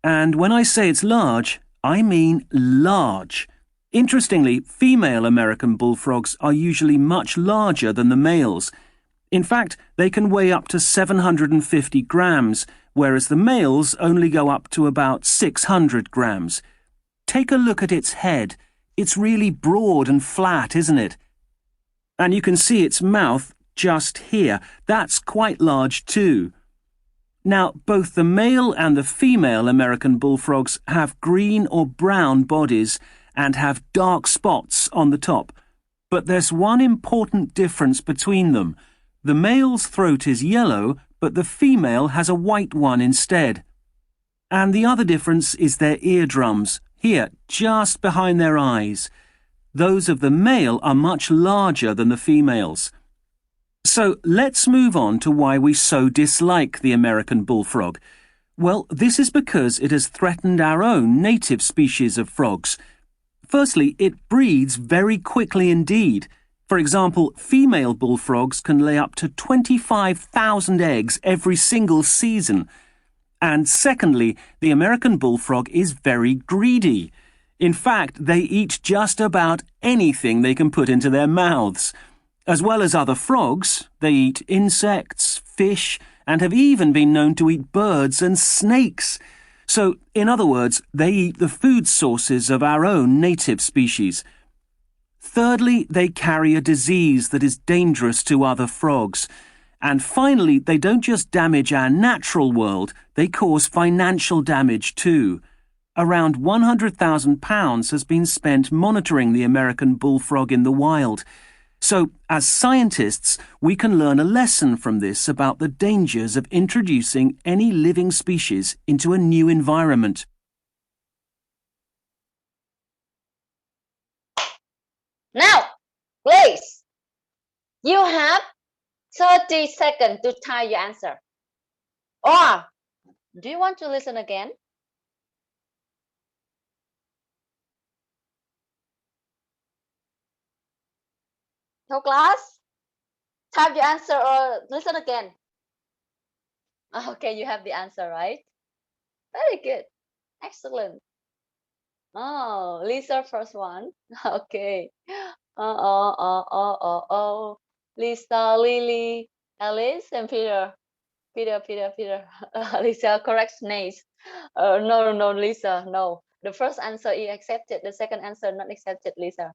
And when I say it's large, I mean large. Interestingly, female American bullfrogs are usually much larger than the males. In fact, they can weigh up to 750 grams, whereas the males only go up to about 600 grams. Take a look at its head. It's really broad and flat, isn't it? And you can see its mouth just here. That's quite large too. Now, both the male and the female American bullfrogs have green or brown bodies and have dark spots on the top. But there's one important difference between them. The male's throat is yellow, but the female has a white one instead. And the other difference is their eardrums, here, just behind their eyes. Those of the male are much larger than the females. So let's move on to why we so dislike the American bullfrog. Well, this is because it has threatened our own native species of frogs. Firstly, it breeds very quickly indeed. For example, female bullfrogs can lay up to 25,000 eggs every single season. And secondly, the American bullfrog is very greedy. In fact, they eat just about anything they can put into their mouths. As well as other frogs, they eat insects, fish, and have even been known to eat birds and snakes. So, in other words, they eat the food sources of our own native species. Thirdly, they carry a disease that is dangerous to other frogs. And finally, they don't just damage our natural world, they cause financial damage too. Around £100,000 has been spent monitoring the American bullfrog in the wild. So, as scientists, we can learn a lesson from this about the dangers of introducing any living species into a new environment.
Now, please, you have 30 seconds to type your answer. Or, do you want to listen again? Whole class, Type your answer or listen again. Okay, you have the answer, right? Very good. Excellent. Oh, Lisa first one. Okay. Lisa, Lily, Alice, and Peter. Peter. Lisa, correct names. No, Lisa, no. The first answer is accepted. The second answer not accepted, Lisa.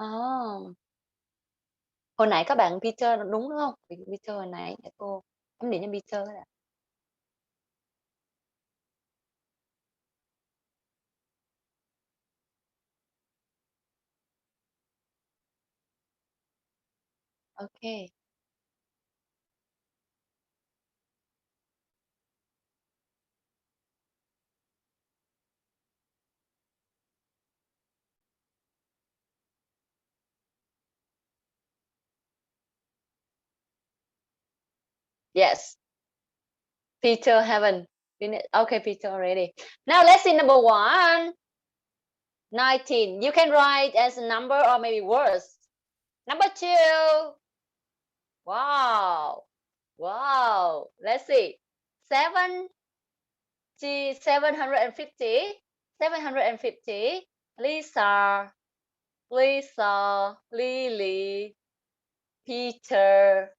Oh. Hồi nãy các bạn Peter đúng không? Peter hồi nãy để cô chấm điểm cho Peter đó. Okay. Yes. Peter haven't been it. Okay, Peter already. Now let's see number 1. 19. You can write as a number or maybe words. Number 2. Wow. Let's see. 750. 750. Lisa, Lily, Peter.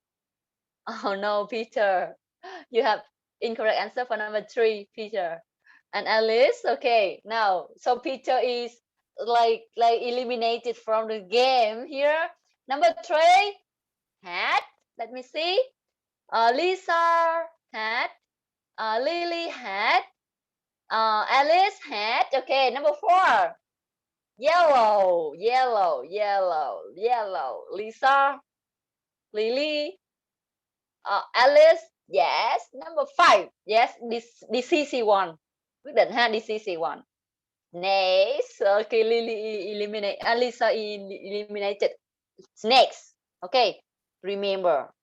Oh no, Peter. You have incorrect answer for number 3, Peter. And Alice, okay. Now, so Peter is like eliminated from the game here. Number 3, hat. Let me see. Lisa hat. Lily hat. Alice hat. Okay, number 4. Yellow. Lisa, Lily, Alice. Yes. Number 5. Yes, this easy one. Quyết định ha, this easy one. Next, okay, Lily eliminate. Lisa eliminated. Next. Okay. Remember,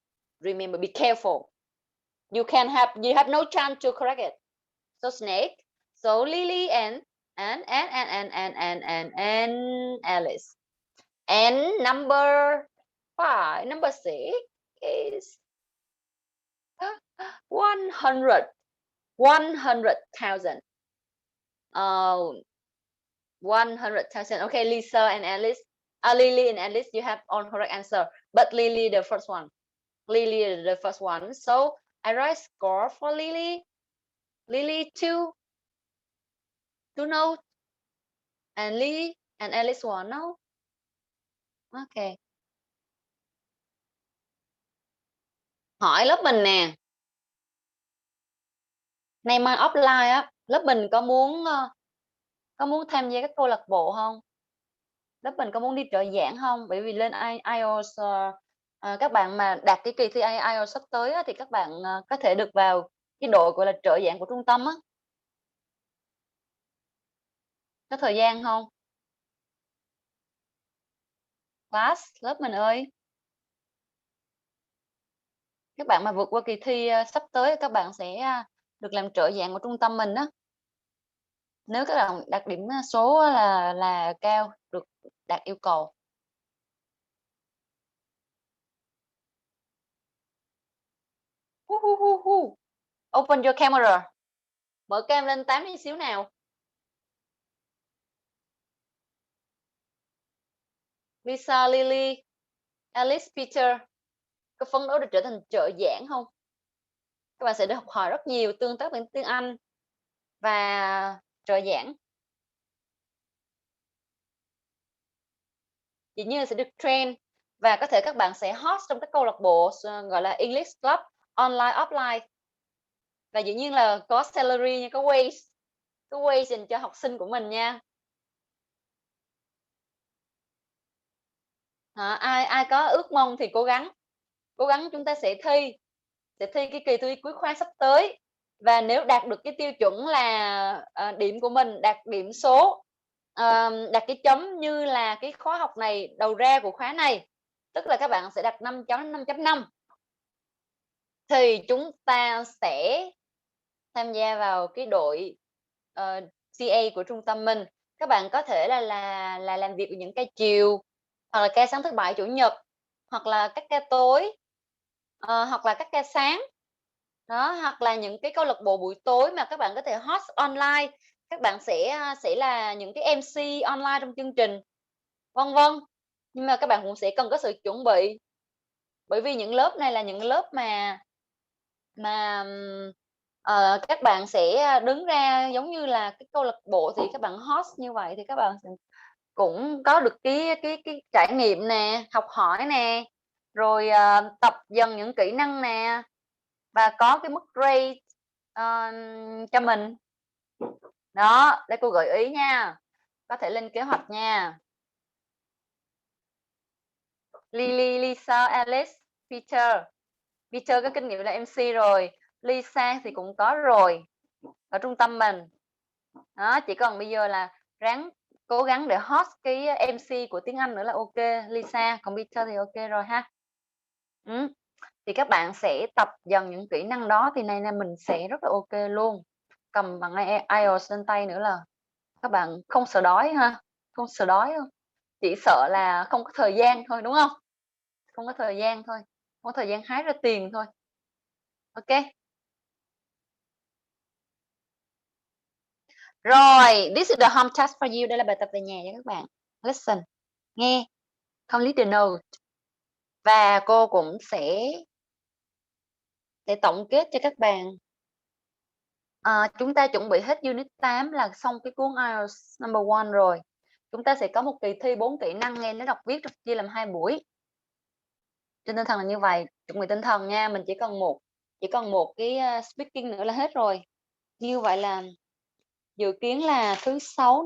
be careful. You have no chance to correct it. So snake. So Lily and Alice. And number 5, number 6 is 100,000. 100,000. Okay, Lisa and Alice. Lily and Alice, you have all correct answer. But Lily the first one. So I write score for Lily. Lily 2 note. And Lee and Alice 1 note. Okay. Hỏi lớp mình nè. Nay mai offline á, lớp mình có muốn tham gia các câu lạc bộ không? Lớp mình có muốn đi trợ giảng không? Bởi vì lên IELTS các bạn mà đạt cái kỳ thi IELTS sắp tới á, thì các bạn có thể được vào cái đội gọi là trợ giảng của trung tâm á. Có thời gian không? Class, lớp mình ơi. Các bạn mà vượt qua kỳ thi sắp tới các bạn sẽ được làm trợ giảng của trung tâm mình đó. Nếu các bạn đạt điểm số là cao, được đạt yêu cầu. Open your camera. Mở cam lên 8 tí xíu nào. Lisa, Lily, Alice, Peter. Có phấn đấu để trở thành trợ giảng không? Các bạn sẽ được học hỏi rất nhiều, tương tác với tiếng Anh và trợ giảng. Dĩ nhiên là sẽ được train và có thể các bạn sẽ host trong các câu lạc bộ gọi là English Club online, offline. Và dĩ nhiên là có salary nha, có wage dành cho học sinh của mình nha. Ai có ước mong thì cố gắng chúng ta sẽ thi cái kỳ thi cuối khóa sắp tới. Và nếu đạt được cái tiêu chuẩn là điểm của mình đạt điểm số, đạt cái chấm như là cái khóa học này đầu ra của khóa này, tức là các bạn sẽ đạt 5 chấm 5.5, thì chúng ta sẽ tham gia vào cái đội CA của trung tâm mình. Các bạn có thể là làm việc vào những ca chiều, hoặc là ca sáng thứ Bảy Chủ nhật, hoặc là các ca tối, hoặc là các ca sáng. Đó, hoặc là những cái câu lạc bộ buổi tối mà các bạn có thể host online, các bạn sẽ là những cái MC online trong chương trình, vân vân. Nhưng mà các bạn cũng sẽ cần có sự chuẩn bị, bởi vì những lớp này là những lớp mà các bạn sẽ đứng ra giống như là cái câu lạc bộ thì các bạn host như vậy thì các bạn cũng có được cái trải nghiệm nè, học hỏi nè, rồi, tập dần những kỹ năng nè, và có cái mức rate, cho mình. Đó, để cô gợi ý nha, có thể lên kế hoạch nha. Lily, Lisa, Alice, Peter. Peter có kinh nghiệm là MC rồi, Lisa thì cũng có rồi, ở trung tâm mình. Đó, chỉ cần bây giờ là cố gắng để host cái MC của tiếng Anh nữa là ok, Lisa, còn Peter thì ok rồi ha. Thì các bạn sẽ tập dần những kỹ năng đó thì này mình sẽ rất là ok luôn. Cầm bằng IELTS trên tay nữa là các bạn không sợ đói ha, không sợ đói đâu, chỉ sợ là không có thời gian thôi, đúng không? Không có thời gian thôi, không có thời gian hái ra tiền thôi. Ok. Rồi, this is the home task for you. Đây là bài tập về nhà cho các bạn. Listen, nghe, complete the note. Và cô cũng sẽ tổng kết cho các bạn. Chúng ta chuẩn bị hết Unit 8 là xong cái cuốn IELTS number 1 rồi. Chúng ta sẽ có một kỳ thi 4 kỹ năng nghe, nói, đọc, viết được chia làm 2 buổi. Trên tinh thần là như vậy, chuẩn bị tinh thần nha, mình chỉ cần một cái speaking nữa là hết rồi. Như vậy là dự kiến là thứ sáu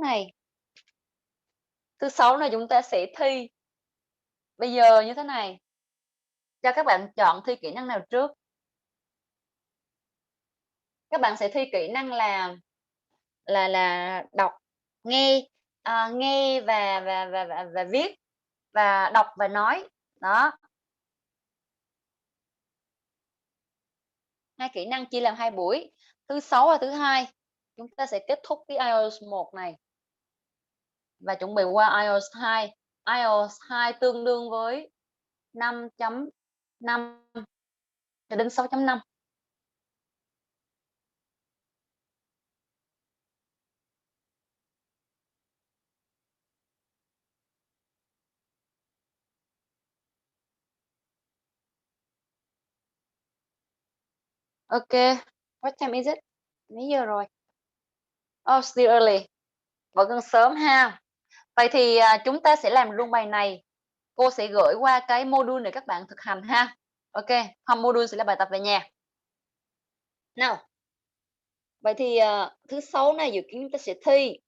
này chúng ta sẽ thi. Bây giờ như thế này, cho các bạn chọn thi kỹ năng nào trước. Các bạn sẽ thi kỹ năng là đọc, nghe, nghe và viết, và đọc và nói. Đó. 2 kỹ năng chia làm 2 buổi. Thứ Sáu và thứ Hai chúng ta sẽ kết thúc cái IELTS 1 này và chuẩn bị qua IELTS 2. IELTS 2 tương đương với 5.5 cho đến 6.5. Ok, what time is it? Mấy giờ rồi? Oh, still early. Vẫn còn sớm ha. Vậy thì chúng ta sẽ làm luôn bài này. Cô sẽ gửi qua cái module để các bạn thực hành ha. Ok, home module sẽ là bài tập về nhà. Nào. Vậy thì thứ Sáu này dự kiến chúng ta sẽ thi.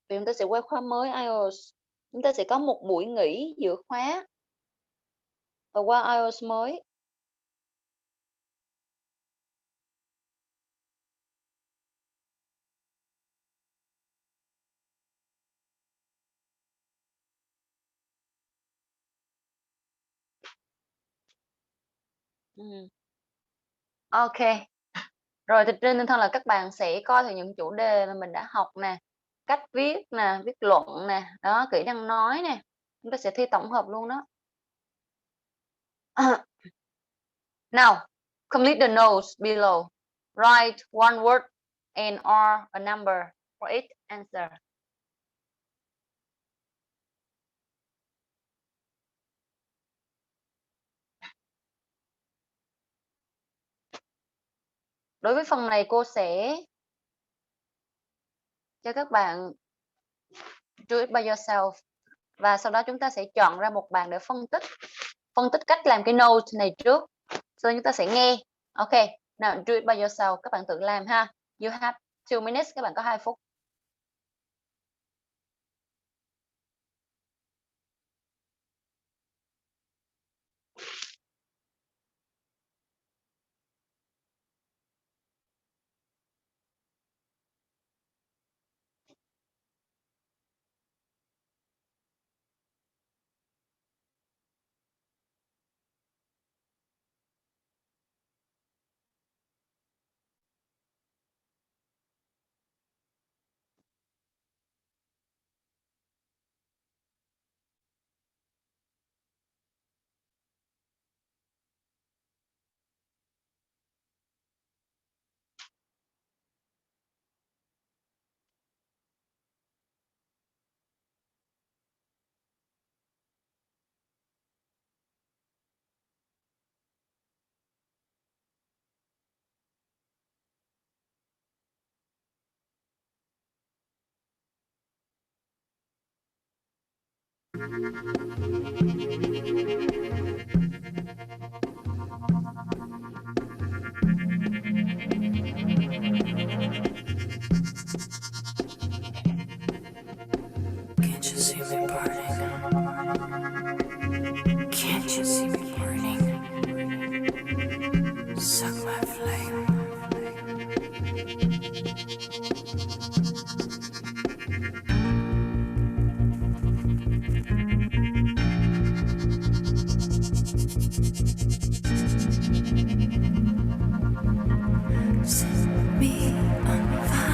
Vì chúng ta sẽ qua khóa mới IELTS. Chúng ta sẽ có một buổi nghỉ giữa khóa và qua IELTS mới. Ok. Rồi thì trên tinh thần là các bạn sẽ coi thử những chủ đề mà mình đã học nè, cách viết nè, viết luận nè, đó, kỹ năng nói nè. Chúng ta sẽ thi tổng hợp luôn đó. Now, complete the notes below. Write one word and or a number for each answer. Đối với phần này cô sẽ cho các bạn do it by yourself. Và sau đó chúng ta sẽ chọn ra một bạn để phân tích cách làm cái note này trước. Sau đó chúng ta sẽ nghe. Ok, nào do it by yourself, các bạn tự làm ha. You have 2 minutes, các bạn có 2 phút.
Can't you see me burning? Can't you see me burning? Suck my flame. Set me on fire.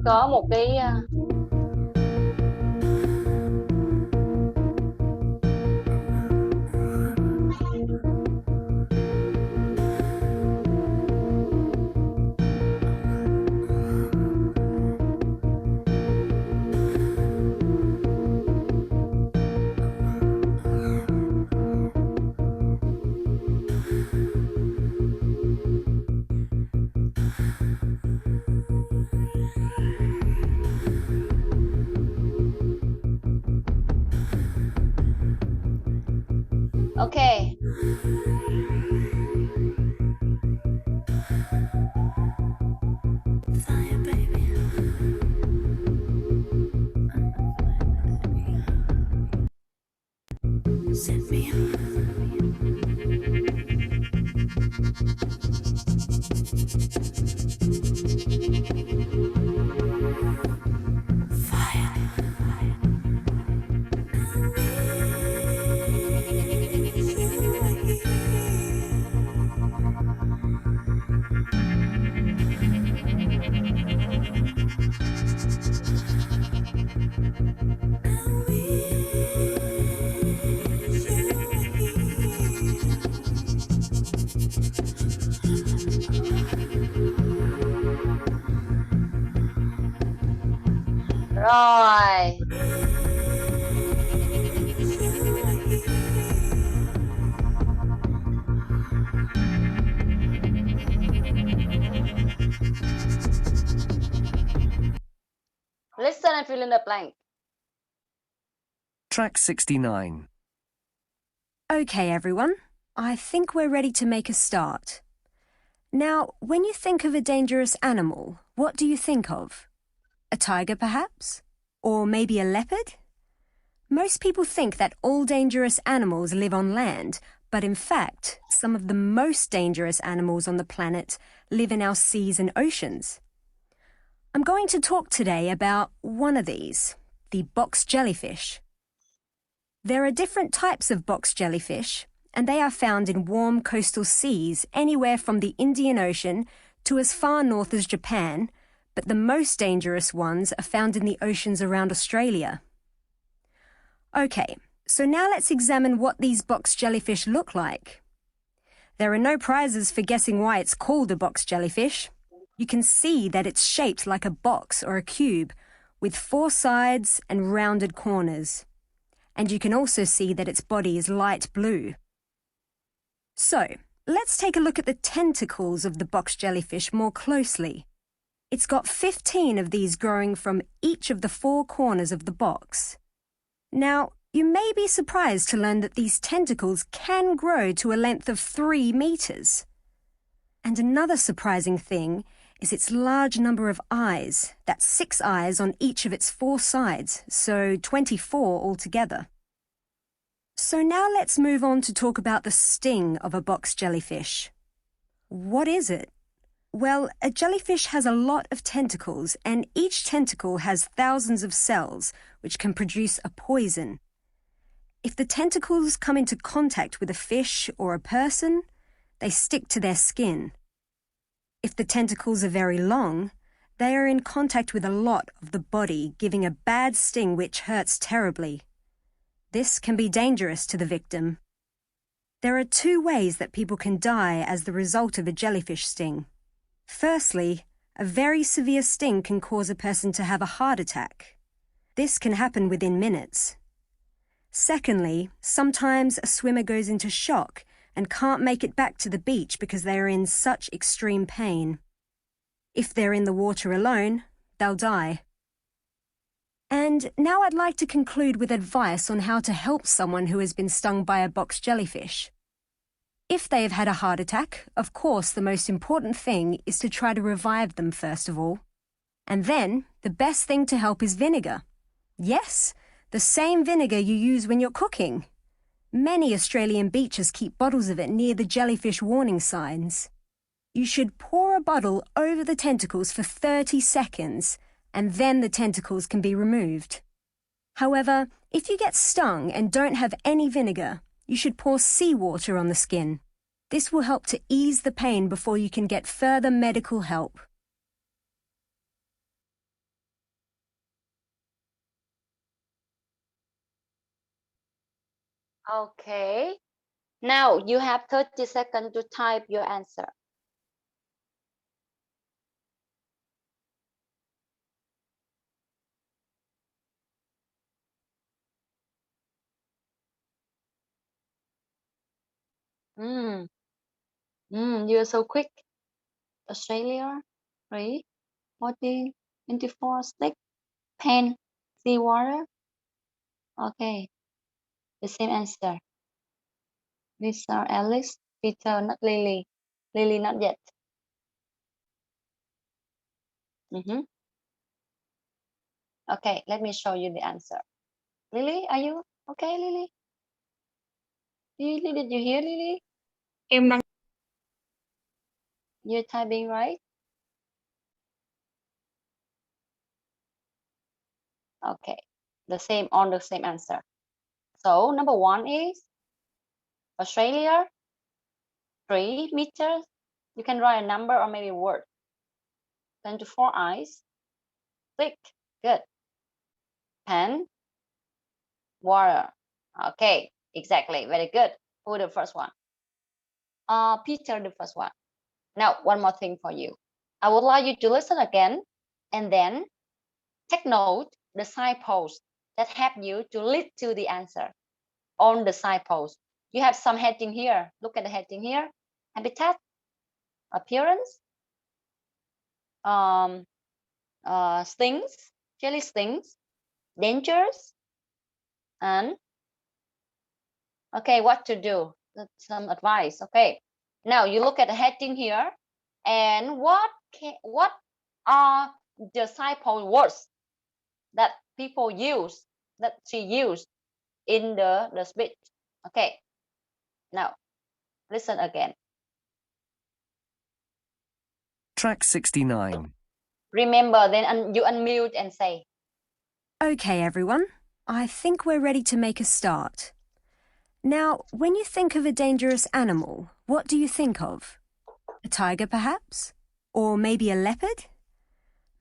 có một cái okay.
Fire, baby. Set me
Rồi. Listen and fill in the blank.
Track 69.
Okay, everyone. I think we're ready to make a start. Now, when you think of a dangerous animal, what do you think of? A tiger, perhaps? Or maybe a leopard? Most people think that all dangerous animals live on land, but in fact, some of the most dangerous animals on the planet live in our seas and oceans. I'm going to talk today about one of these, the box jellyfish. There are different types of box jellyfish, and they are found in warm coastal seas anywhere from the Indian Ocean to as far north as Japan, but the most dangerous ones are found in the oceans around Australia. Okay, so now let's examine what these box jellyfish look like. There are no prizes for guessing why it's called a box jellyfish. You can see that it's shaped like a box or a cube, with 4 sides and rounded corners. And you can also see that its body is light blue. So, let's take a look at the tentacles of the box jellyfish more closely. It's got 15 of these growing from each of the 4 corners of the box. Now, you may be surprised to learn that these tentacles can grow to a length of 3 meters. And another surprising thing is its large number of eyes. That's 6 eyes on each of its 4 sides, so 24 altogether. So now let's move on to talk about the sting of a box jellyfish. What is it? Well, a jellyfish has a lot of tentacles, and each tentacle has thousands of cells, which can produce a poison. If the tentacles come into contact with a fish or a person, they stick to their skin. If the tentacles are very long, they are in contact with a lot of the body, giving a bad sting which hurts terribly. This can be dangerous to the victim. There are 2 ways that people can die as the result of a jellyfish sting. Firstly, a very severe sting can cause a person to have a heart attack. This can happen within minutes. Secondly, sometimes a swimmer goes into shock and can't make it back to the beach because they are in such extreme pain. If they're in the water alone, they'll die. And now I'd like to conclude with advice on how to help someone who has been stung by a box jellyfish. If they have had a heart attack, of course the most important thing is to try to revive them first of all. And then, the best thing to help is vinegar. Yes, the same vinegar you use when you're cooking. Many Australian beaches keep bottles of it near the jellyfish warning signs. You should pour a bottle over the tentacles for 30 seconds, and then the tentacles can be removed. However, if you get stung and don't have any vinegar, you should pour seawater on the skin. This will help to ease the pain before you can get further medical help.
Okay. Now you have 30 seconds to type your answer. You're so quick. Australia, 3, 40, 24, stick, pen, seawater. Okay, the same answer. Mr. Alice, Peter, not Lily. Lily, not yet. Okay, let me show you the answer. Lily, are you okay, Lily? Did you hear, Lily?
Em đang
You're typing right? Okay, the same answer. So number 1 is Australia, 3 meters. You can write a number or maybe a word. 24 eyes. Thick. Good. Pen. Water. Okay, exactly. Very good. Who the first one? Peter, the first one. Now, one more thing for you. I would like you to listen again and then take note the signpost that help you to lead to the answer on the signpost. You have some heading here. Look at the heading here. Habitat, appearance, stings, jelly stings, dangers, and okay, what to do. That's some advice. Okay, now you look at the heading here, and what are the signpost words that people use, that she used in the speech? Okay, now listen again.
Track 69.
Remember, then you unmute and say.
Okay, everyone. I think we're ready to make a start. Now, when you think of a dangerous animal, what do you think of? A tiger, perhaps? Or maybe a leopard?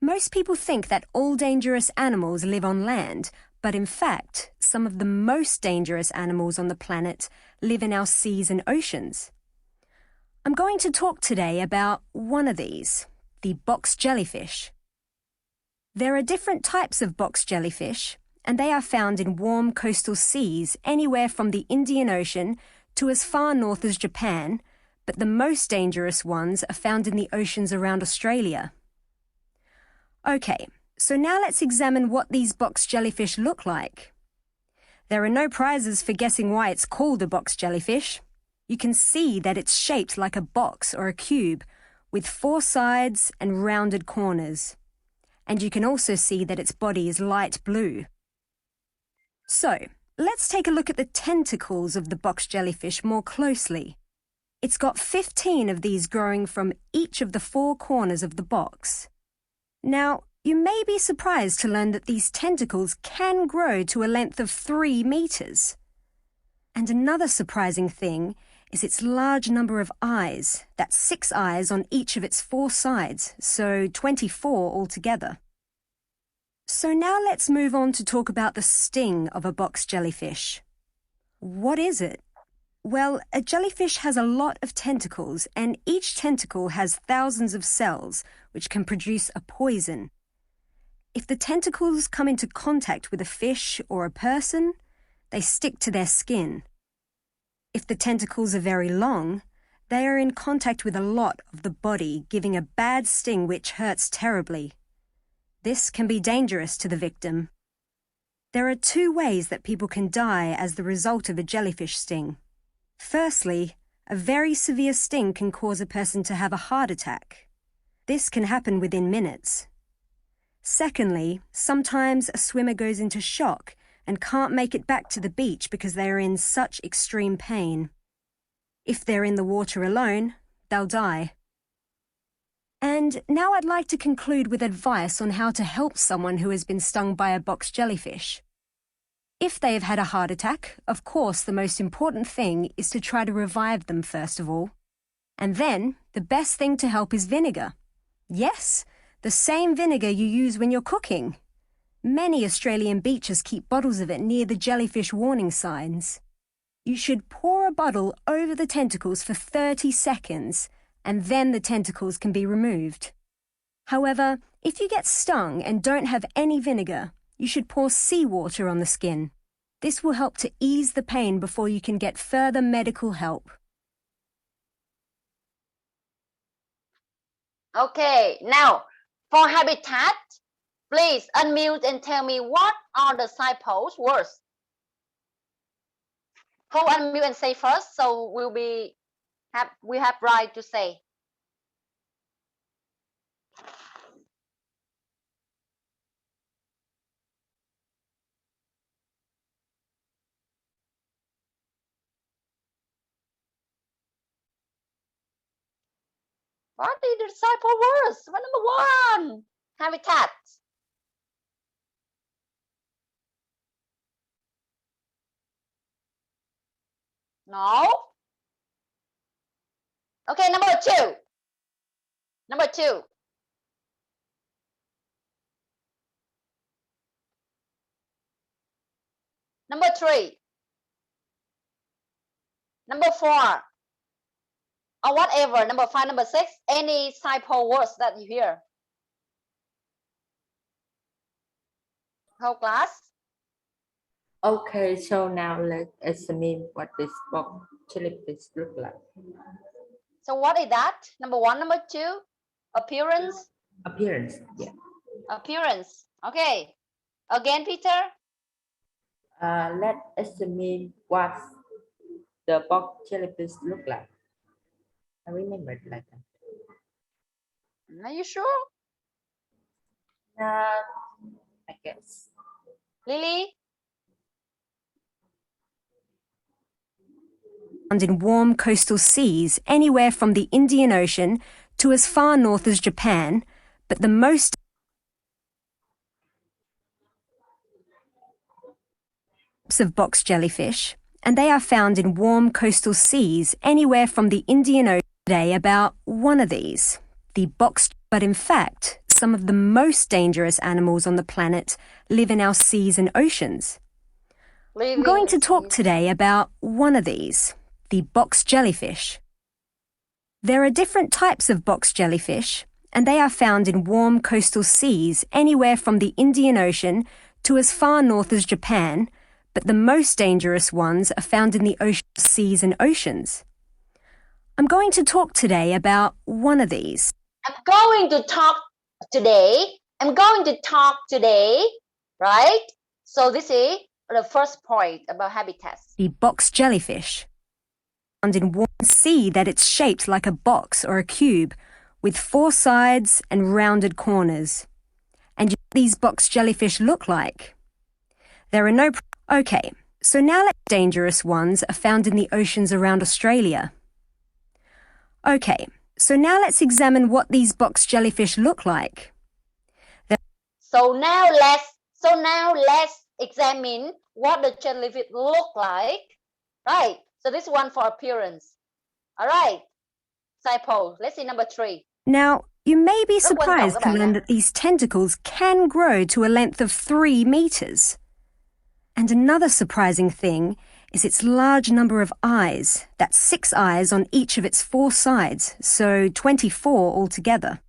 Most people think that all dangerous animals live on land, but in fact, some of the most dangerous animals on the planet live in our seas and oceans. I'm going to talk today about one of these, the box jellyfish. There are different types of box jellyfish, and they are found in warm coastal seas anywhere from the Indian Ocean to as far north as Japan, but the most dangerous ones are found in the oceans around Australia. Okay, so now let's examine what these box jellyfish look like. There are no prizes for guessing why it's called a box jellyfish. You can see that it's shaped like a box or a cube, with 4 sides and rounded corners. And you can also see that its body is light blue. So, let's take a look at the tentacles of the box jellyfish more closely. It's got 15 of these growing from each of the 4 corners of the box. Now, you may be surprised to learn that these tentacles can grow to a length of 3 meters. And another surprising thing is its large number of eyes. That's 6 eyes on each of its 4 sides, so 24 altogether. So now let's move on to talk about the sting of a box jellyfish. What is it? Well, a jellyfish has a lot of tentacles, and each tentacle has thousands of cells, which can produce a poison. If the tentacles come into contact with a fish or a person, they stick to their skin. If the tentacles are very long, they are in contact with a lot of the body, giving a bad sting which hurts terribly. This can be dangerous to the victim. There are 2 ways that people can die as the result of a jellyfish sting. Firstly, a very severe sting can cause a person to have a heart attack. This can happen within minutes. Secondly, sometimes a swimmer goes into shock and can't make it back to the beach because they are in such extreme pain. If they're in the water alone, they'll die. And now I'd like to conclude with advice on how to help someone who has been stung by a box jellyfish. If they have had a heart attack, of course the most important thing is to try to revive them first of all. And then, the best thing to help is vinegar. Yes, the same vinegar you use when you're cooking. Many Australian beaches keep bottles of it near the jellyfish warning signs. You should pour a bottle over the tentacles for 30 seconds, and then the tentacles can be removed. However, if you get stung and don't have any vinegar, you should pour seawater on the skin. This will help to ease the pain before you can get further medical help.
Okay, now for habitat, please unmute and tell me what are the signpost words. Who unmute and say first, so we have right to say. What is the signpost words? What number 1? Habitat. No. Okay, number 2. Number 2. Number 3. Number 4. Or whatever. Number 5, number 6. Any signpost words that you hear. Whole class.
Okay, so now let's examine what this box jellyfish look like.
So what is that? Number 1, number 2. Appearance.
Appearance, yeah.
Appearance. Okay. Again, Peter.
Let's examine what the box jellyfish look like. I remember it like that.
Are you sure?
I guess.
Lily?
Found in warm coastal seas anywhere from the Indian Ocean to as far north as Japan, but the most types of box jellyfish, and they are found in warm coastal seas anywhere from the Indian Ocean. Today about one of these, the box, but in fact, some of the most dangerous animals on the planet live in our seas and oceans. I'm going to talk today about one of these, the box jellyfish. There are different types of box jellyfish, and they are found in warm coastal seas anywhere from the Indian Ocean to as far north as Japan, but the most dangerous ones are found in the ocean, seas and oceans. I'm going to talk today about one of these.
I'm going to talk today, right? So this is the first point about habitats.
The box jellyfish. Found in warm sea that it's shaped like a box or a cube with 4 sides and rounded corners. And you know what these box jellyfish look like? There are no... Okay, so now dangerous ones are found in the oceans around Australia. Okay, so now let's examine what these box jellyfish look like.
So now let's examine what the jellyfish look like. Right. So this one for appearance. All right. Signpost. Let's see number 3.
Now, you may be
Rất quan trọng
surprised
các
to
bạn
learn
ạ.
that these tentacles can grow to a length of 3 meters. And another surprising thing is its large number of eyes. That's 6 eyes on each of its 4 sides, so 24 altogether.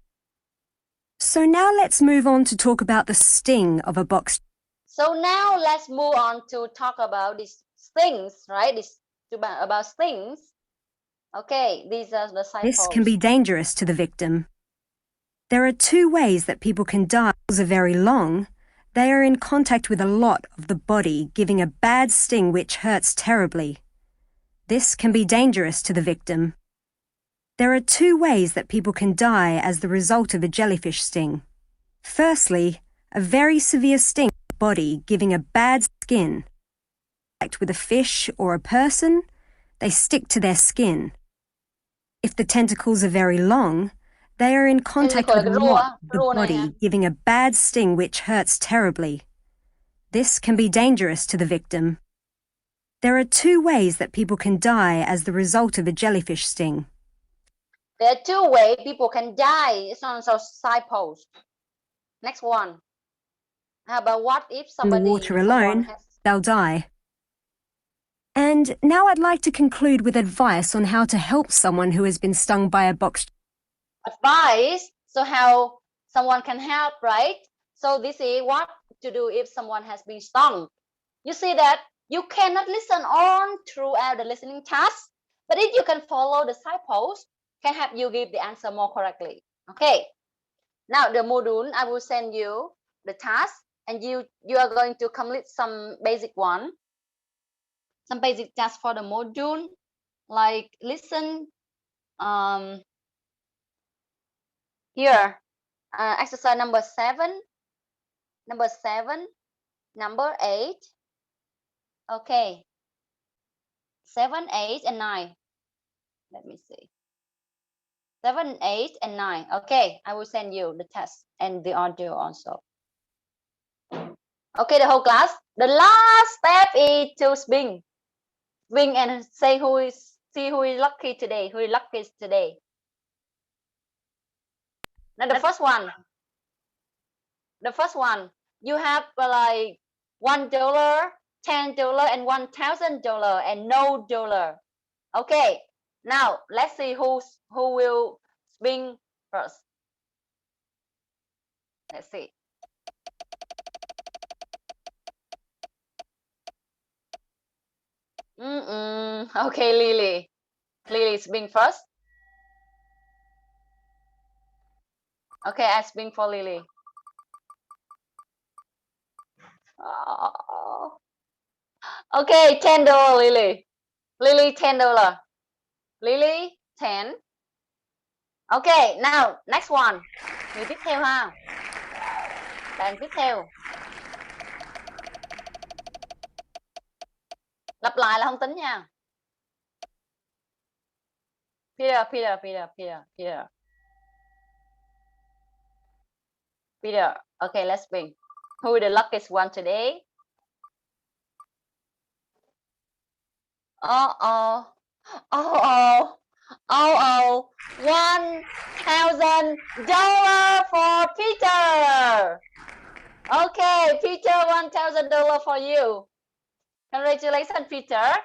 So now let's move on to talk about the sting of a box.
So now let's move on to talk about these stings, right? About stings. Okay, these are the signposts.
This can be dangerous to the victim. There are 2 ways that people can die. Are very long. They are in contact with a lot of the body, giving a bad sting which hurts terribly. This can be dangerous to the victim. There are 2 ways that people can die as the result of a jellyfish sting. Firstly, a very severe sting to the body, giving a bad skin. With a fish or a person, they stick to their skin. If the tentacles are very long, they are in contact with a lot of the body, giving a bad sting which hurts terribly. This can be dangerous to the victim. There are 2 ways that people can die as the result of a jellyfish sting.
There are 2 ways people can die. It's on our signpost. Next one. How about what if
In the
somebody
water alone, they'll die. And now I'd like to conclude with advice on how to help someone who has been stung by a box.
Advice, so how someone can help, right? So this is what to do if someone has been stung. You see that you cannot listen on throughout the listening task, but if you can follow the signpost, can help you give the answer more correctly. Okay. Now the module, I will send you the task, and you are going to complete some basic one, some basic task for the module, like listen. Here, exercise number 7, number 8. Okay, 7, 8, and 9. Let me see. 7, 8, and 9. Okay, I will send you the test and the audio also. Okay, the whole class. The last step is to swing and say see who is lucky today. Who is lucky today? Now the first one. You have like $1, $10, and $1,000, and no dollar. Okay, now let's see who will swing first. Let's see. Okay, Lily swing first. Okay, I swing for Lily. Oh. Okay, $10, Lily. Lily, $10. Lily, 10. Okay, now next one. Người tiếp theo ha. Bạn tiếp theo. Lặp lại là không tính nha. Peter. Peter. Okay, let's swing. Who is the luckiest one today? $1,000 for Peter. Okay, Peter, $1,000 for you. Congratulations, Peter.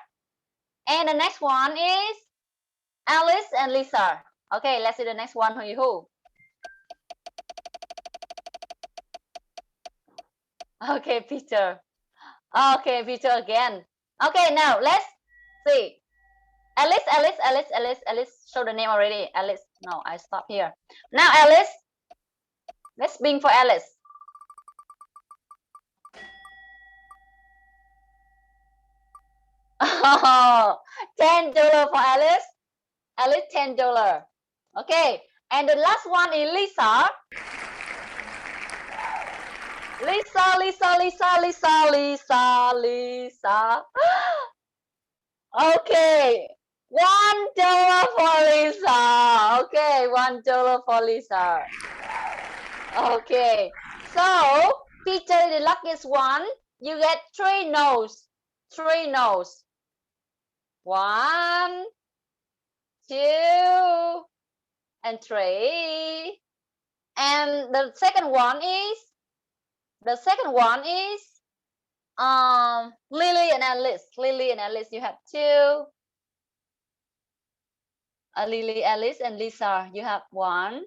And the next one is Alice and Lisa. Okay, let's see the next one. Who? Okay, Peter. Okay, Peter again. Okay, now let's see. Alice. Show the name already. Alice. No, I stop here. Now, Alice. Let's swing for Alice. Oh, $10 for Alice. Alice, $10. Okay, and the last one is Lisa. Lisa. Okay, $1 for Lisa. Okay, $1 for Lisa. Okay, so Peter is the luckiest one. You get 3 no's. 3 no's. 1, 2, and 3. And the second one is Lily and Alice. You have 2. Lily, Alice, and Lisa, you have 1.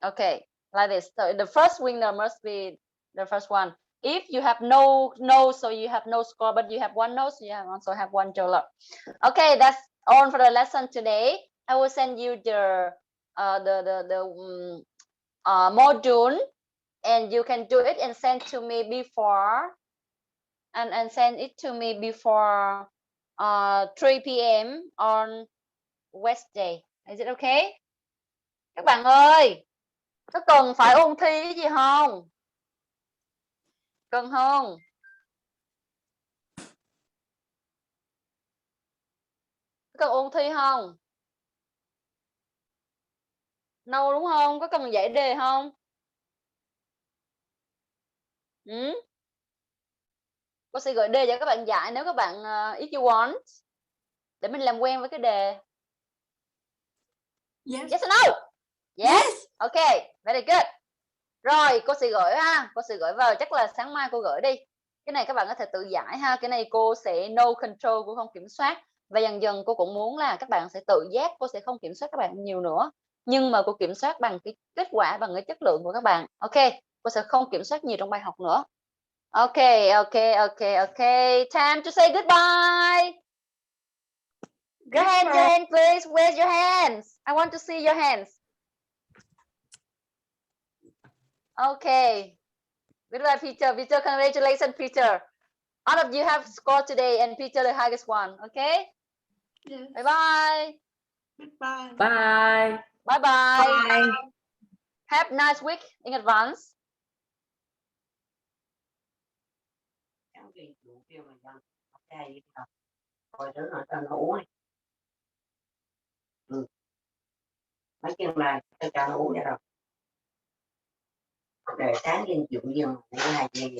Okay, like this. So the first winner must be the first one. If you have no, so you have no score, but you have 1 no, so you also have $1. Okay, that's all for the lesson today. I will send you the module, and you can do it and send to me before and send it to me before 3 p.m. on Wednesday. Is it okay? Các bạn ơi, có cần phải ôn thi gì không? Cần không? Cần ôn thi không? No đúng không? Có cần giải đề không? Cô sẽ gửi đề cho các bạn giải nếu các bạn if you want, để mình làm quen với cái đề.
Yes.
Yes or no? Yes. Okay, very good. Rồi, cô sẽ gửi ha, cô sẽ gửi vào, chắc là sáng mai cô gửi đi. Cái này các bạn có thể tự giải ha, cái này cô sẽ no control, cô không kiểm soát. Và dần dần cô cũng muốn là các bạn sẽ tự giác, cô sẽ không kiểm soát các bạn nhiều nữa. Nhưng mà cô kiểm soát bằng cái kết quả, bằng cái chất lượng của các bạn. Ok, cô sẽ không kiểm soát nhiều trong bài học nữa. Ok. Time to say goodbye. Your hand, please. Where's your hands? I want to see your hands. Okay. Goodbye, Peter. Peter, congratulations, Peter. All of you have scored today, and Peter the highest one. Okay.
Yes.
Bye bye.
Goodbye.
Bye.
Bye bye. Have a nice week in advance.
Coi thứ nó cho nó uống đi. Mấy chân này cho nó uống ra rồi. Để sáng dinh dưỡng dùm 2 ngày